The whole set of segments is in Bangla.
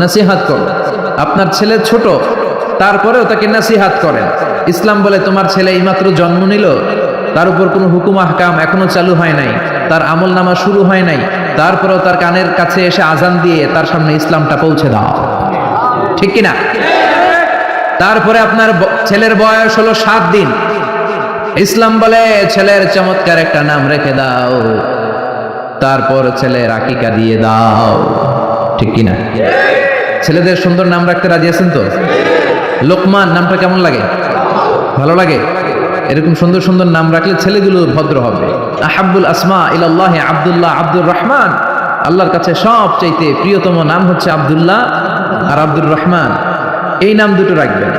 নসিহত করো। আপনার ছেলে ছোট, তারপরেও তাকে নসিহত করেন। ইসলাম বলে তোমার ছেলে এইমাত্র জন্ম নিল, তার উপর কোনো হুকুম আহকাম এখনো চালু হয় নাই, তার আমল নামা শুরু হয় নাই, তারপরেও তার কানের কাছে এসে আজান দিয়ে তার সামনে ইসলামটা পৌঁছে দাও, ঠিক কিনা? তারপরে আপনার ছেলের বয়স হলো 7 দিন, ইসলাম বলে ছেলের চমৎকার একটা নাম রেখে দাও, তারপর ছেলের আকিকা দিয়ে দাও, ঠিক কিনা? ছেলেদের সুন্দর নাম রাখতে রাজি আছেন তো? লোকমান নামটা কেমন লাগে? ভালো লাগে? এরকম সুন্দর সুন্দর নাম রাখলে ছেলেগুলো ভদ্র হবে। আহাব্বুল আসমা ইলাল্লাহ আব্দুল্লাহ, আব্দুর রহমান। আল্লাহর কাছে সবচাইতে প্রিয়তম নাম হচ্ছে আব্দুল্লাহ আর আব্দুর রহমান। এই নাম দুটো রাখবেন।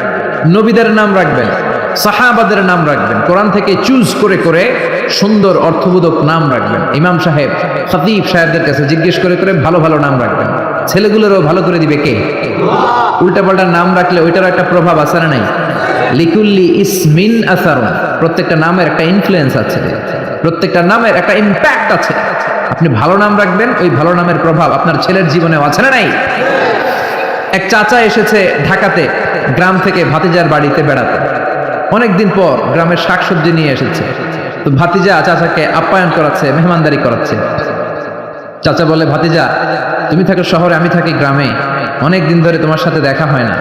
নবীদের নাম রাখবেন, সাহাবাদের নাম রাখবেন, কোরআন থেকে চুজ করে করে সুন্দর অর্থবোধক নাম রাখবেন। ইমাম সাহেব, খতিব সাহেবদের কাছে জিজ্ঞেস করে করে ভালো ভালো নাম রাখবেন। ছেলেগুলোরও ভালো করে দিবে কে? উল্টাপাল্টা নাম রাখলে ওইটারও একটা প্রভাব আছে না নাই? লিকুল্লি ইসমিন আসারুন, প্রত্যেকটা নামের একটা ইনফ্লুয়েন্স আছে, প্রত্যেকটা নামের একটা ইম্প্যাক্ট আছে। আপনি ভালো নাম রাখবেন, ওই ভালো নামের প্রভাব আপনার ছেলের জীবনেও আছে না নাই? এক চাচা এসেছে ঢাকাতে, গ্রাম থেকে ভাতিজার বাড়িতে বেড়াতে। অনেকদিন পর গ্রামের শাকসবজি নিয়ে এসেছে, তো ভাতিজা চাচাকে আপ্যায়ন করাচ্ছে, মেহমানদারি করাচ্ছে। চাচা বলে, ভাতিজা তুমি থাকো শহরে, আমি থাকি গ্রামে, অনেক দিন ধরে তোমার সাথে দেখা হয় না,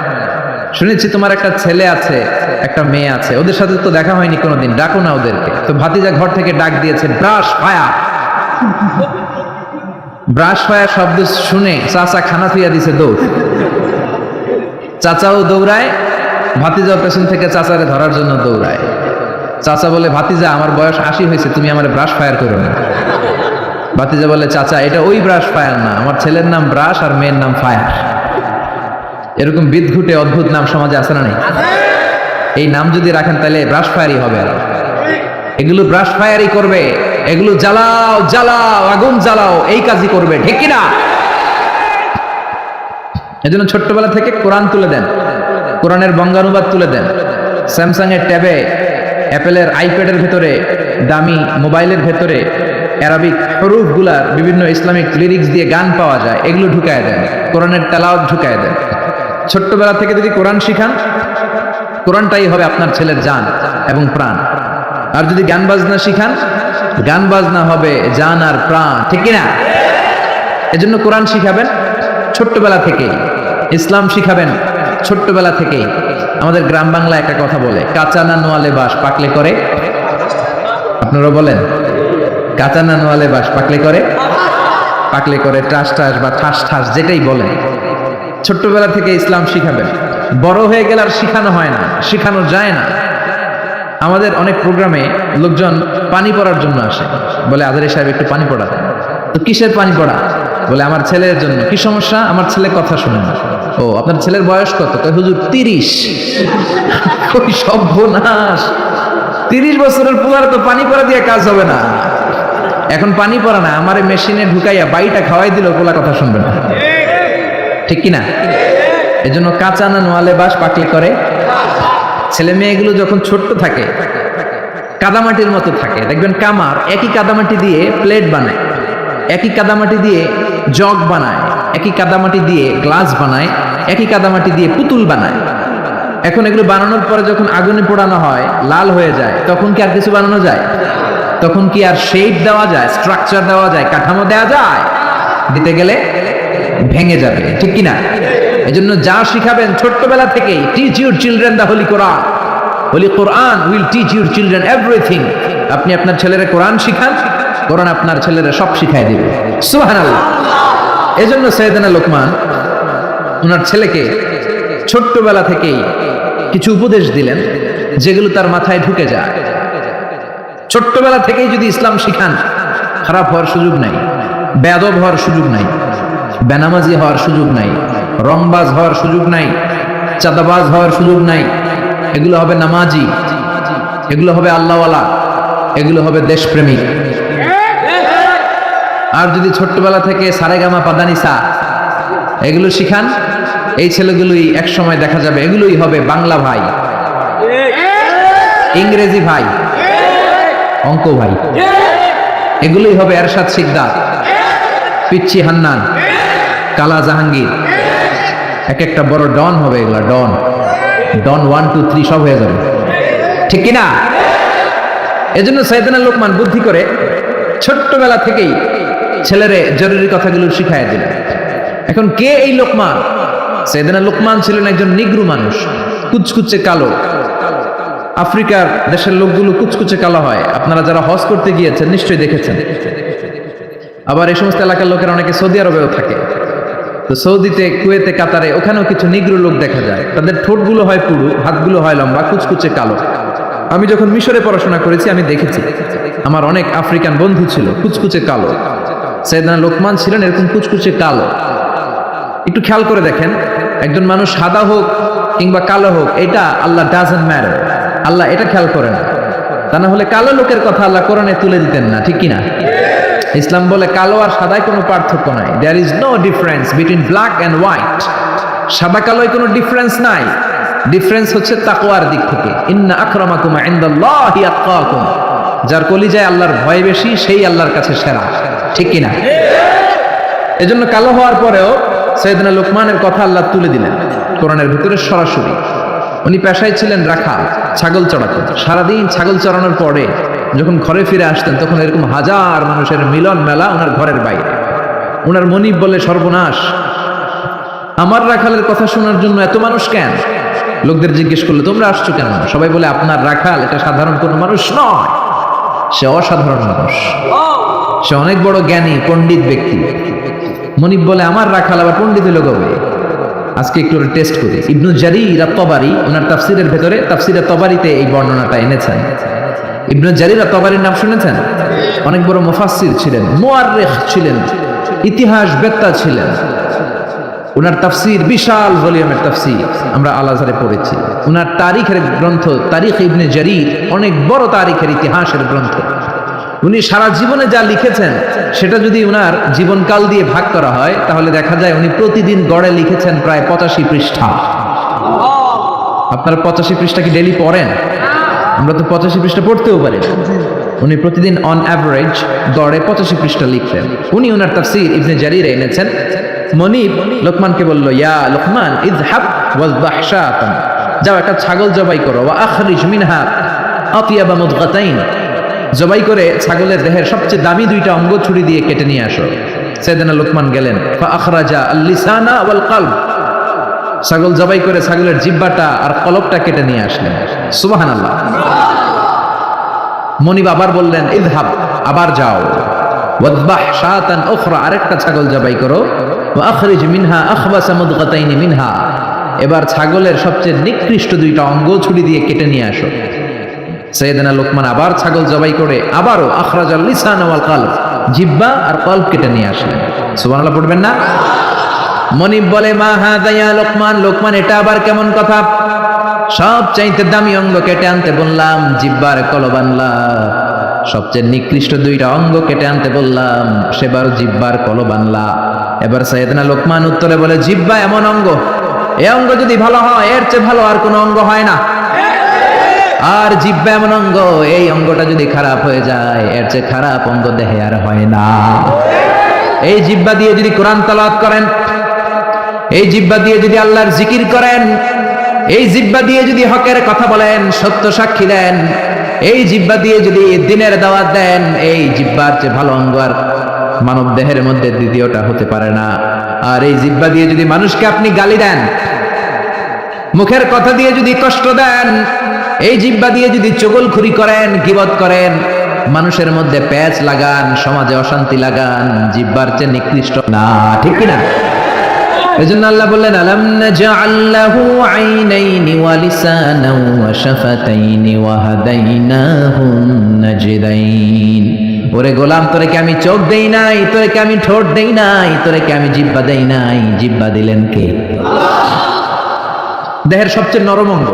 শুনেছি তোমার একটা ছেলে আছে, একটা মেয়ে আছে, ওদের সাথে তো দেখা হয়নি কোনোদিন, ডাকো না ওদেরকে। তো ভাতিজা ঘর থেকে ডাক দিয়েছে, ব্রাশ ফায়া। ব্রাশ ফায়া শব্দ শুনে চাচা খানা থুইয়া দিছে দৌড়। চাচাও দৌড়ায়, ভাতিজাও পেছন থেকে চাচারে ধরার জন্য দৌড়ায়। চাচা বলে, ভাতিজা আমার বয়স 80 হয়েছে, তুমি আমার ব্রাশ ফায়ার করো না। ভাতিজা বলে, চাচা এটা ওই ব্রাশ ফায়ার না, আমার ছেলের নাম ব্রাশ আর মেয়ের নাম ফায়ার। এরকম বিদঘুটে অদ্ভুত নাম সমাজে আছে না নেই? এই নাম যদি রাখেন তাহলে ব্রাশ ফায়ারই হবে। আর এগুলো ব্রাশ ফায়ারই করবে, এগুলো জ্বালাও জ্বালাও আগুন জ্বালাও, এই কাজই করবে, ঠিক কিনা? এজন্য ছোট্টবেলা থেকে কোরআন তুলে দেন, কোরআনের বঙ্গানুবাদ তুলে দেন। স্যামসাং এর ট্যাবে, অ্যাপেলের আইপ্যাডের ভেতরে, দামি মোবাইলের ভেতরে অ্যারাবিক হরুফগুলার বিভিন্ন ইসলামিক লিরিক্স দিয়ে গান পাওয়া যায়, এগুলো ঢুকায় দেন, কোরআনের তেলাওয়াত ঢুকায় দেন। ছোট্টবেলা থেকে যদি কোরআন শিখান, কোরআনটাই হবে আপনার ছেলের জান এবং প্রাণ। আর যদি গান বাজনা শিখান, গান বাজনা হবে জান আর প্রাণ, ঠিক কিনা? এজন্য কোরআন শিখাবেন ছোট্টবেলা থেকেই, ইসলাম শিখাবেন ছোট্টবেলা থেকেই। আমাদের গ্রাম বাংলা একটা কথা বলে, কাঁচা না নোয়ালে বাস পাকলে করে। আপনারা বলেন, কাঁচা না নোয়ালে বাস পাকলে করে, পাকলে করে টাস টাস বা ঠাস ঠাস, যেটাই বলেন। ছোট্টবেলা থেকে ইসলাম শিখাবেন। বড় হয়ে গেলে আর শিখানো হয় না, শিখানো যায় না। আমাদের অনেক প্রোগ্রামে লোকজন পানি পড়ার জন্য আসে, বলে আজারি সাহেব একটু পানি পড়া। তো কিসের পানি পড়া? বলে আমার ছেলের জন্য। কি সমস্যা? আমার ছেলে কথা শুনে না। ও, আপনার ছেলের বয়স কত? হুজুর 30। ওই সর্বনাশ, 30 বছরের পোলার তো পানি পড়া দিয়ে কাজ হবে না। এখন পানি পড়া না, আমার মেশিনে ঢুকাইয়া বাইটা খাওয়াই দিল, পোলা কথা শুনবে না, ঠিক কিনা? এজন্য কাঁচা না নোয়ালে বাস পাকলে করে। ছেলে মেয়েগুলো যখন ছোট্ট থাকে, কাদামাটির মতো থাকে, দেখবেন কামার একই কাদামাটি দিয়ে প্লেট বানায়, একই কাদামাটি দিয়ে জগ বানায়, একই কাদামাটি দিয়ে গ্লাস বানায়, একই কাদামাটি দিয়ে পুতুল বানায়। এখন এগুলো বানানোর পরে যখন আগুনে পোড়ানো হয়, লাল হয়ে যায়, তখন কি আর কিছু বানানো যায়? তখন কি আর শেপ দেওয়া যায়, স্ট্রাকচার দেওয়া যায়, কাঠামো দেওয়া যায়? দিতে গেলে ভেঙে যাবে, ঠিক কিনা? এজন্য যা শিখাবেন ছোট্টবেলা থেকেই, teach your children the Holy Quran. Holy Quran will teach your children everything. আপনি আপনার ছেলেরা কোরআন শিখান, কোরআন আপনার ছেলেরা সব শিখাই দিবে। সুবহানাল্লাহ। এজন্য সাইয়েদনা লোকমান ওনার ছেলেকে ছোট্টবেলা থেকেই কিছু উপদেশ দিলেন, যেগুলো তার মাথায় ঢুকে যায়। ছোট্টবেলা থেকেই যদি ইসলাম শিখান, খারাপ হওয়ার সুযোগ নাই, বেয়াদব হওয়ার সুযোগ নাই, বেনামাজি হওয়ার সুযোগ নাই, রংবাজ হওয়ার সুযোগ নাই, চাঁদাবাজ হওয়ার সুযোগ নাই। এগুলো হবে নামাজি, এগুলো হবে আল্লাহওয়ালা, এগুলো হবে দেশপ্রেমিক। আর যদি ছোট্টবেলা থেকে সারেগামা পাদানিসা এগুলো শিখান, এই ছেলেগুলোই এক সময় দেখা যাবে এগুলোই হবে বাংলা ভাই, ইংরেজি ভাই, অঙ্ক ভাই, এগুলোই হবে এরশাদ শিকদার, পিচ্চি হান্নান, কালা জাহাঙ্গীর, এক একটা বড় ডন হবে, এগুলা ডন, ডন 1 2 3 সব হয়ে যাবে, ঠিক কিনা? এজন্য সাইয়েদনা লোকমান বুদ্ধি করে ছোট্টবেলা থেকেই ছেলেরে জরুরি কথাগুলো শিখায় দিলেন। এখন কে এই লোকমান? সাইয়েদনা লোকমান ছিলেন একজন নিগ্রু মানুষ, কুচকুচে কালো। আফ্রিকার দেশের লোকগুলো কুচকুচে কালো হয়, আপনারা যারা হজ করতে গিয়েছেন নিশ্চয়ই দেখেছেন। আবার এই সমস্ত এলাকার লোকেরা অনেকে সৌদি আরবেও থাকে, তো সৌদিতে, কুয়েতে, কাতারে ওখানেও কিছু নিগ্রু লোক দেখা যায়। তাদের ঠোঁটগুলো হয় পুরু, হাতগুলো হয় লম্বা, কুচকুচে কালো। আমি যখন মিশরে পড়াশোনা করেছি আমি দেখেছি, আমার অনেক আফ্রিকান বন্ধু ছিল কুচকুচে কালো। সাইয়েদনা লোকমান ছিলেন এরকম কুচকুচে কালো। একটু খেয়াল করে দেখেন, একজন মানুষ সাদা হোক কিংবা কালো হোক, এটা আল্লাহ ডাজন্ট ম্যাটার, আল্লাহ এটা খেয়াল করে না। তা না হলে কালো লোকের কথা আল্লাহ কোরআনে তুলে দিতেন না, ঠিক কিনা? ইসলাম বলে কালো আর সাদায় কোনো পার্থক্য নাই, there is no difference between black and white. সাদা কালোয় কোনো ডিফারেন্স নাই, ডিফারেন্স হচ্ছে তাকওয়ার দিক থেকে। ইন্না আকরামাকুম ইনদাল্লাহি আতকাকুম, যার কলিজায় আল্লাহর ভয় বেশি সেই আল্লাহর কাছে সেরা, ঠিক কিনা? এজন্য কালো হওয়ার পরেও সাইয়েদনা লোকমানের কথা আল্লাহ তুলে দিলেন কোরআনের ভিতরে সরাসরি। উনি পেশায় ছিলেন রাখাল, ছাগল চড়াতেন। সারাদিন ছাগল চড়ানোর পরে যখন ঘরে ফিরে আসতেন তখন এরকম হাজার মানুষের মিলন মেলা ওনার ঘরের বাইরে। ওনার মনিব বলে, সর্বনাশ, আমার রাখালের কথা শোনার জন্য এত মানুষ কেন? লোকদের জিজ্ঞেস করলে তোমরা আসছো কেন? সবাই বলে আপনার রাখাল এটা সাধারণ কোনো মানুষ নয়, সে অসাধারণ মানুষ, সে অনেক বড় জ্ঞানী পণ্ডিত ব্যক্তি। মনিব বলে, আমার রাখাল আবার পণ্ডিত হলো কবে? আজকে একটু টেস্ট করি। ইবনু জারির আত-তাবারি ওনার তাফসিরের ভেতরে, তাফসিরে তাবারিতে এই বর্ণনাটা এনেছেন। ইবনু জারির আত-তাবারির নাম শুনেছেন? অনেক বড় মুফাসসির ছিলেন, মুআররিখ ছিলেন, ইতিহাস বেত্তা ছিলেন। ওনার তাফসির বিশাল ভলিউমের তাফসির, আমরা আল আজহারে পড়েছি। ওনার তারিখের গ্রন্থ তারিখ ইবনে জারির অনেক বড় তারিখের ইতিহাসের গ্রন্থ। উনি সারা জীবনে যা লিখেছেন সেটা যদি উনার জীবনকাল দিয়ে ভাগ করা হয় তাহলে দেখা যায় উনি প্রতিদিন গড়ে লিখেছেন প্রায় 85 পৃষ্ঠা। আপনারা 85 পৃষ্ঠা কি ডেইলি পড়েন? আমরা তো 85 পৃষ্ঠা পড়তেও পারি। উনি প্রতিদিন অন অ্যাভারেজ গড়ে 85 পৃষ্ঠা লিখতেন। উনি ওনার তাফসীর ইবনে জারিরে এনেছেন। মনিব লোকমানকে বলল, ইয়া লোকমান ইযহাব ওয়াযবাহ শাতান, যাও একটা ছাগল জবাই করো, ওয়া আখরিজ মিনহা আতিয়াবা মুদগাতাইন, জবাই করে ছাগলের দেহের সবচেয়ে দামি দুইটা অঙ্গ ছুরি দিয়ে কেটে নিয়ে আসো। সাইয়েদনা লোকমান গেলেন, ফা আখরাজা আল-লিসানা ওয়াল কলব, ছাগল জবাই করে ছাগলের জিহ্বাটা আর কলবটা কেটে নিয়ে আসলেন। সুবহানাল্লাহ। মনিব আবার বললেন, ইযহাব, আবার যাও, ওয়াযবাহ শাতান উখরা, আরেকটা ছাগল জবাই করো, ওয়া আখরিজ মিনহা আখবাসা মুদগাতাইন মিনহা, এবার ছাগলের সবচেয়ে নিকৃষ্ট দুইটা অঙ্গ ছুরি দিয়ে কেটে নিয়ে আসো। সাইয়েদনা লোকমান আবার ছাগল জবাই করে আবারও আখরাজাল লিসান ওয়াল কলব, জিহ্বা আর কলব কেটে নিয়ে আসলেন। সুবহানাল্লাহ পড়বেন না? মনিব বলে, মা হাযা ইয়া লোকমান, লোকমান এটা আবার কেমন কথা? সব চাইতে দামি অঙ্গ কেটে আনতে বললাম, জিহ্বার কলব আনলা, সবচেয়ে নিকৃষ্ট দুইটা অঙ্গ কেটে আনতে বললাম, সেবার জিহ্বার কলব আনলা। এবার সাইয়েদনা লোকমান উত্তরে বলে, জিহ্বা এমন অঙ্গ, এই অঙ্গ যদি ভালো হয় এর চেয়ে ভালো আর কোনো অঙ্গ হয় না। আর জিহ্বা এমন অঙ্গ, এই অঙ্গটা যদি খারাপ হয়ে যায় এর চেয়ে খারাপ অঙ্গ দেহে আর হয় না। এই জিহ্বা দিয়ে যদি কোরআন তেলাওয়াত করেন, এই জিহ্বা দিয়ে যদি আল্লাহর জিকির করেন, এই জিহ্বা দিয়ে যদি হকের কথা বলেন, সত্য সাক্ষী দেন, এই জিহ্বা দিয়ে যদি দ্বীনের দাওয়াত দেন, এই জিহ্বার চেয়ে ভালো অঙ্গ আর মানব দেহের মধ্যে দ্বিতীয়টা হতে পারে না। আর এই জিহ্বা দিয়ে যদি মানুষকে আপনি গালি দেন, মুখের কথা দিয়ে যদি কষ্ট দেন, এই জিহ্বা দিয়ে যদি চগলখুরি করেন, গীবত করেন, মানুষের মধ্যে প্যাচ লাগান, সমাজে অশান্তি লাগান, জিহ্বার চেয়ে নিকৃষ্ট না, ঠিক কিনা? এজন্য আল্লাহ বললেন, আলাম নাজআল লাহু আইনাইনি ওয়া লিসানান ওয়া শাফাতাইনি ওয়া হাদাইনাহুন নাজদাইন। ওরে গোলাম, তোরে কি আমি চোখ দেই নাই? তোরে কি আমি ঠোঁট দেই নাই? তোরে কি আমি জিহ্বা দেই নাই? জিহ্বা দিলেন কে? আল্লাহ। দেহের সবচেয়ে নরম অঙ্গ,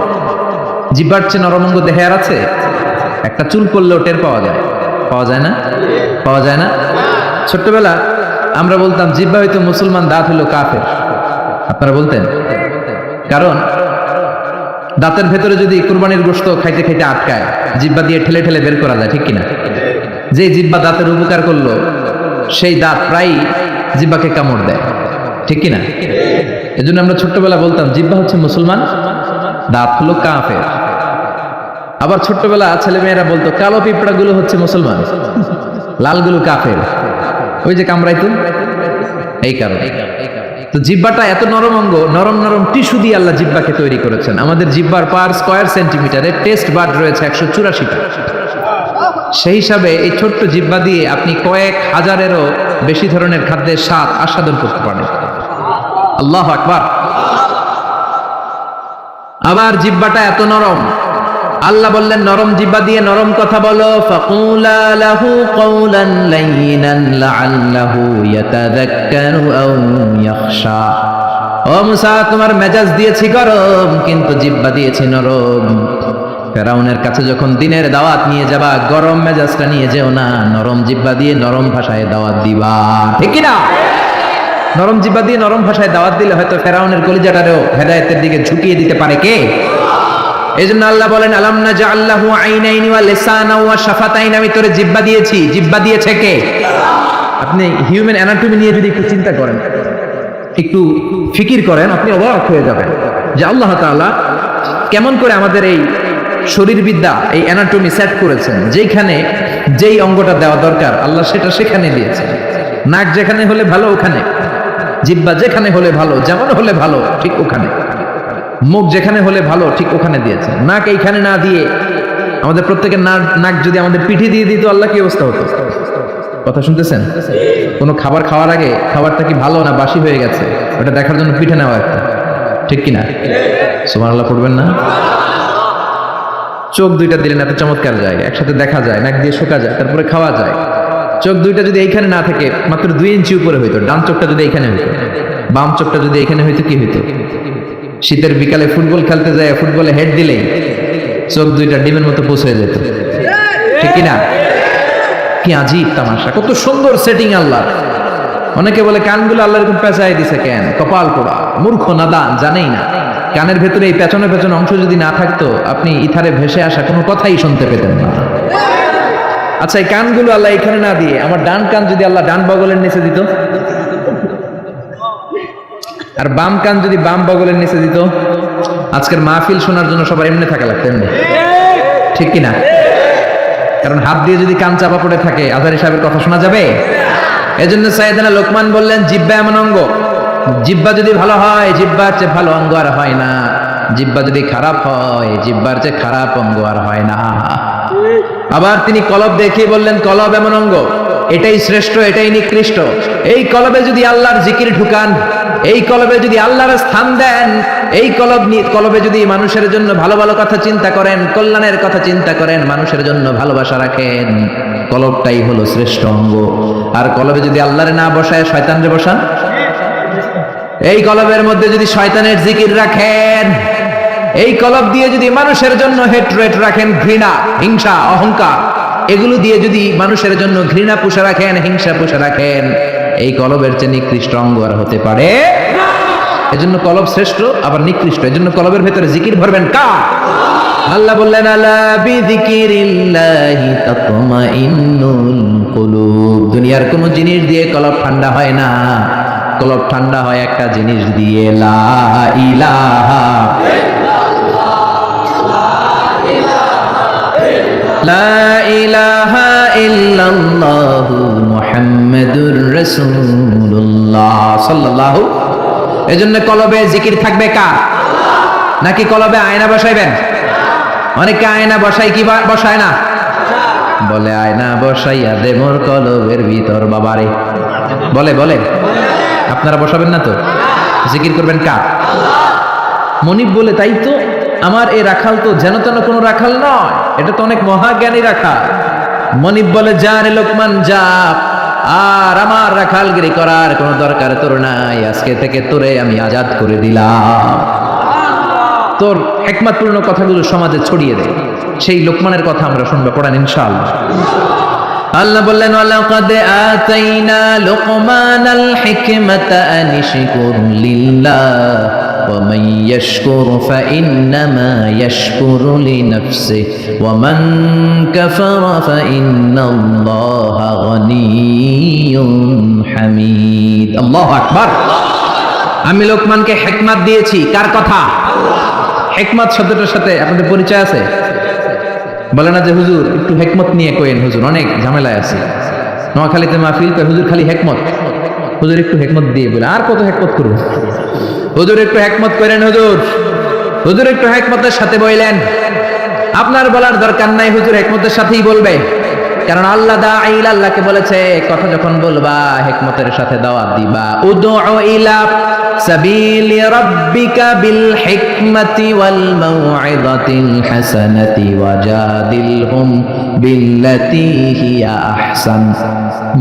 জিহ্বার চেয়ে নরম অঙ্গ দেহে আর আছে? একটা চুল পড়লেও টের পাওয়া যায়, পাওয়া যায় না? পাওয়া যায় না? ছোট্টবেলা আমরা বলতাম জিহ্বা হইতো মুসলমান, দাঁত হইলো কাফের। আপনারা বলতেন? কারণ দাঁতের ভেতরে যদি কুরবানির গোশত খাইতে খাইতে আটকায়, জিহ্বা দিয়ে ঠেলে ঠেলে বের করা যায়, ঠিক কিনা? যে জিহ্বা দাঁতের উপকার করলো সেই দাঁত প্রায় জিহ্বাকে কামড় দেয়, ঠিক কিনা? এজন্য আমরা ছোট্টবেলা বলতাম জিহ্বা হচ্ছে মুসলমান, দাঁত হলো কাফের। আবার ছোট্টবেলা ছেলে মেয়েরা বলতো কালো পিঁপড়া গুলো হচ্ছে মুসলমান, লালগুলো কাফের। ওই যে কামড়াইতো, এই কারণে। তো জিহ্বাটা এত নরম অঙ্গ, নরম নরম টিস্যু দিয়ে আল্লাহ জিহ্বাকে তৈরি করেছেন। আমাদের জিহ্বার পার স্কয়ার সেন্টিমিটারে টেস্ট বাড রয়েছে 184টা। সেই হিসাবে এই ছোট্ট জিহ্বা দিয়ে আপনি কয়েক হাজারেরও বেশি ধরনের খাদ্যের স্বাদ আস্বাদন করতে পারেন। আল্লাহু আকবার। আবার জিহ্বাটা এত নরম, আল্লাহ বললেন নরম জিহ্বা দিয়ে নরম কথা বলো, ফাকুলা লাহু কাওলান লাইয়িনান লাআল্লাহু ইয়াতাযাক্কারু আও ইয়াখশা। ও মুসা, তোমার মেজাজ দিয়েছি গরম, কিন্তু জিহ্বা দিয়েছি নরম। ফেরাউনের কাছে যখন দিনের দাওয়াত নিয়ে যাবা, গরম মেজাজটা নিয়ে যেও না, নরম জিহ্বা দিয়ে নরম ভাষায় দাওয়াত দিবা, ঠিক কি না? নরম জিহ্বা দিয়ে নরম ভাষায় দাওয়াত দিলে হয়তো ফেরাউনের কলিজাটারেও হেদায়েতের দিকে ঝুঁকিয়ে দিতে পারে কে? এজন্য আল্লাহ বলেন আলাম নাজআল লাহু আইনাইনি ওয়া লিসানা ওয়া শাফাতাইন। আমি তোরে জিহ্বা দিয়েছি, জিহ্বা দিয়েছে কে? আপনি হিউম্যান অ্যানাটমি নিয়ে যদি একটু চিন্তা করেন, একটু ফিকির করেন, আপনি অবাক হয়ে যাবেন যে আল্লাহ তাআলা কেমন করে আমাদের এই শরীরবিদ্যা, এই অ্যানাটমি সেট করেছেন। যেখানে যেই অঙ্গটা দেওয়া দরকার আল্লাহ সেটা সেখানে দিয়েছে। নাক যেখানে হলে ভালো ওখানে, জিহ্বা যেখানে হলে ভালো, যেমন হলে ভালো ঠিক ওখানে, মুখ যেখানে হলে ভালো ঠিক ওখানে দিয়েছে। নাক এইখানে না দিয়ে আমাদের প্রত্যেকের নাক যদি আমাদের পিঠে দিয়ে দিত, আল্লাহ কি অবস্থা হতো? কথা শুনতেছেন? কোনো খাবার খাওয়ার আগে খাবারটা কি ভালো না বাসি হয়ে গেছে ওটা দেখার জন্য পিঠে নেওয়া একটা, ঠিক কিনা? সুবহানাল্লাহ পড়বেন না? চোখ দুইটা দিলেন এত চমৎকার জায়গা, একসাথে দেখা যায়, নাক দিয়ে শোকা যায়, তারপরে খাওয়া যায়। চোখ দুইটা যদি এইখানে না থাকে, মাত্র 2 ইঞ্চি উপরে হইতো। ডান চোখটা যদি এইখানে হইতো, বাম চোখটা যদি এইখানে হইতো, কি হইতো? শীতের বিকালে ফুটবল খেলতে যায়, ফুটবলে হেড দিলেই চোখ দুইটা ডিমের মতো পৌঁছে যেত, ঠিক কিনা? কি আজীব তামাশা, কত সুন্দর সেটিং আল্লাহ। অনেকে বলে কানগুলো আল্লাহ এরকম পেঁচাই দিছে কেন? কপাল পোড়া, মূর্খ নাদান, জানেই না। কানের ভেতরে এই পেছনে পেছনে অংশ যদি না থাকতো, আপনি ইথারে ভেসে আসা কোনো কথাই শুনতে পেতেন না। আচ্ছা, এই কানগুলো আল্লাহ এখানে না দিয়ে আমার ডান কান যদি আল্লাহ ডান বগলের নিচে দিত, আর বাম কান যদি বাম বগলের নিচে দিত, আজকের মাহফিল শোনার জন্য সবার এমনি থাকা লাগতো, এমনি, ঠিক কিনা? কারণ হাত দিয়ে যদি কান চাপা পড়ে থাকে, আজহারী সাহেবের কথা শোনা যাবে? এজন্য সাইয়েদনা লোকমান বললেন জিহ্বা এমন অঙ্গ, জিহ্বা যদি ভালো হয়, জিহ্বার চেয়ে ভালো অঙ্গ আর হয় না। জিহ্বা যদি খারাপ হয়, জিহ্বার চেয়ে খারাপ অঙ্গ আর হয় না। আবার তিনি কলব দেখিয়ে বললেন কলব এমন অঙ্গ, এটাই শ্রেষ্ঠ, এটাই নিকৃষ্ট। এই কলবে যদি আল্লাহর জিকির ঢুকান, এই কলবে যদি আল্লাহর স্থান দেন, এই কলবে যদি মানুষের জন্য ভালো ভালো কথা চিন্তা করেন, কল্যাণের কথা চিন্তা করেন, মানুষের জন্য ভালোবাসা রাখেন, কলবটাই হলো শ্রেষ্ঠ অঙ্গ। আর কলবে যদি আল্লাহরে না বসায় শয়তানরে বসান, এই কলবের মধ্যে যদি শয়তানের জিকির রাখেন, এই কলব দিয়ে যদি মানুষের জন্য হেট্রেট রাখেন, ঘৃণা, হিংসা, অহংকার, এগুলো দিয়ে যদি মানুষের জন্য ঘৃণা পুষে রাখেন, হিংসা পুষে রাখেন, এই কলবের চেয়ে নিকৃষ্ট অঙ্গ আর হতে পারে না। এজন্য কলব শ্রেষ্ঠ আবার নিকৃষ্ট। এজন্য কলবের ভেতরে জিকির ভরবেন কার? আল্লাহ বললেন আলা বিযিকিরিল্লাহি তাতমাইন্নুল কুলুব। দুনিয়ার কোন জিনিস দিয়ে কলব ঠান্ডা হয় না, কলব ঠান্ডা হয় একটা জিনিস দিয়ে, লা ইলাহা লা ইলাহা ইল্লাল্লাহু মুহাম্মাদুর রাসূলুল্লাহ সাল্লাল্লাহু। এজন্য কলবে জিকির থাকবে কার? নাকি কলবে আয়না বসাইবেন? অনেকে আয়না বসাই, কি বসায় না? বলে আয়না বসাইয়া দে মোর কলবের ভিতর বাবারে, বলে বলে। আপনারা বসাবেন না তো? জিকির করবেন কার? মনিব বলে তাই তো আমার এই রাখাল তো যেন তেন কোনো রাখাল নয়, এটা তো অনেক মহাজ্ঞানী রাখাল। মনিব বলে যা রে লোকমান যা, আর আমার রাখালগিরি করার কোনো দরকার তোর নাই, আজকে থেকে তোরে আমি আজাদ করে দিলাম। তোর হিকমতপূর্ণ কথাগুলো সমাজে ছড়িয়ে দে। সেই লোকমানের কথা আমরা শুনবো, পড়ান ইনশাআল্লাহ। আল্লাহ বললেন ওয়ালাকাদ আতাইনা লুকমানাল হিকমাতা আন ইশকুর লিল্লাহ ওয়া মান ইয়াশকুর ফাইন্নামা ইয়াশকুরু লিনাফসিহি ওয়া মান কাফারা ফাইন্নাল্লাহা গনিয়্যুন হামিদ। আল্লাহু আকবার। আমি লোকমানকে হিকমত দিয়েছি। কার কথা? হিকমত শব্দটার সাথে আপনাদের পরিচয় আছে? বলে না যে হুজুর একটু হিকমত নিয়ে কইেন, হুজুর অনেক ঝামেলায় আছে। নোয়াখালীতে মাহফিল কই, হুজুর খালি হিকমত, হুজুর একটু হিকমত দিয়ে বলে। আর কত হিকমত করব? হুজুর একটু হিকমত করেন, হুজুর হুজুর একটু হিকমতের সাথে বইলেন। আপনার বলার দরকার নাই, হুজুর হিকমতের সাথেই বলবে। কারণ আল্লাহ দাঈল, আল্লাহকে বলেছে কথা যখন বলবা হিকমতের সাথে দাওয়াত দিবা। উদউ ইলা সাবিলি রাব্বিকা বিল হিকমাতি ওয়াল মাউইযাতিল হাসানাতি ওয়াজাদিলহুম বিল্লাতী হিয়া আহসান।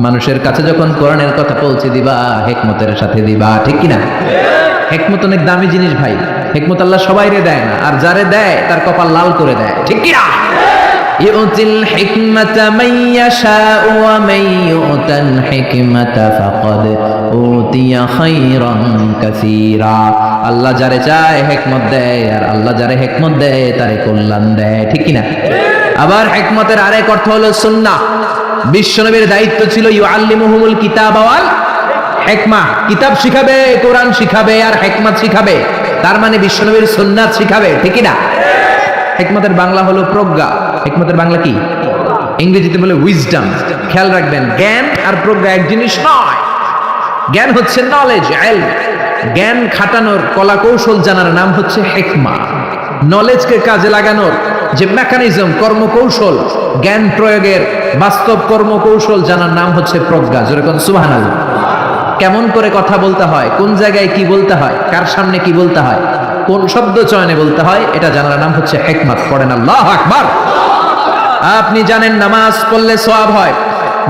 মানুষের কাছে যখন কোরআনের কথা পৌঁছে দিবা হিকমতের সাথে দিবা, ঠিক কি না? হিকমত অনেক দামি জিনিস ভাই। হিকমত আল্লাহ সবাইরে দেয় না, আর যারে দেয় তার কপাল লাল করে দেয়, ঠিক কি না? ইউতিল হিকমাতা মান ইয়াশাউ ওয়া মান ইউতাল হিকমাতা ফাকাদ উতিয়া খায়রান কাসীরা। আল্লাহ যারে চায় হিকমত দেয়, আর আল্লাহ যারে হিকমত দেয় তারে কল্যাণ দেয়, ঠিক কি না? আবার হিকমতের আরেক অর্থ হলো সুন্নাহ। বিশ্বনবীর দায়িত্ব ছিল ইউআল্লিমুহুমুল কিতাব ওয়াল হিকমা, কিতাব শিখাবে, কোরআন শিখাবে, আর হিকমত শিখাবে। তার মানে বিশ্বনবীর সুন্নাত শিখাবে, ঠিক কি না? হিকমতের বাংলা হলো প্রজ্ঞা। হিকমতের বাংলা কি? ইংরেজিতে বলে উইজডম। খেয়াল রাখবেন, জ্ঞান আর প্রজ্ঞা এক জিনিস নয়। জ্ঞান হচ্ছে নলেজ, ইলম। জ্ঞান খাটানোর কলা কৌশল জানার নাম হচ্ছে হিকমা। নলেজকে কাজে লাগানোর যে মেকানিজম, কর্মকৌশল, জ্ঞান প্রয়োগের বাস্তব কর্মকৌশল জানার নাম হচ্ছে প্রজ্ঞা। যেরকম সুবহানাল্লাহ। কেমন করে কথা বলতে হয়, কোন জায়গায় কি বলতে হয়, কার সামনে কি বলতে হয়, কোন শব্দ চয়নে বলতে হয়, এটা জানার নাম হচ্ছে হিকমত। পড়েন আল্লাহু আকবার। আপনি জানেন নামাজ পড়লে সওয়াব হয়,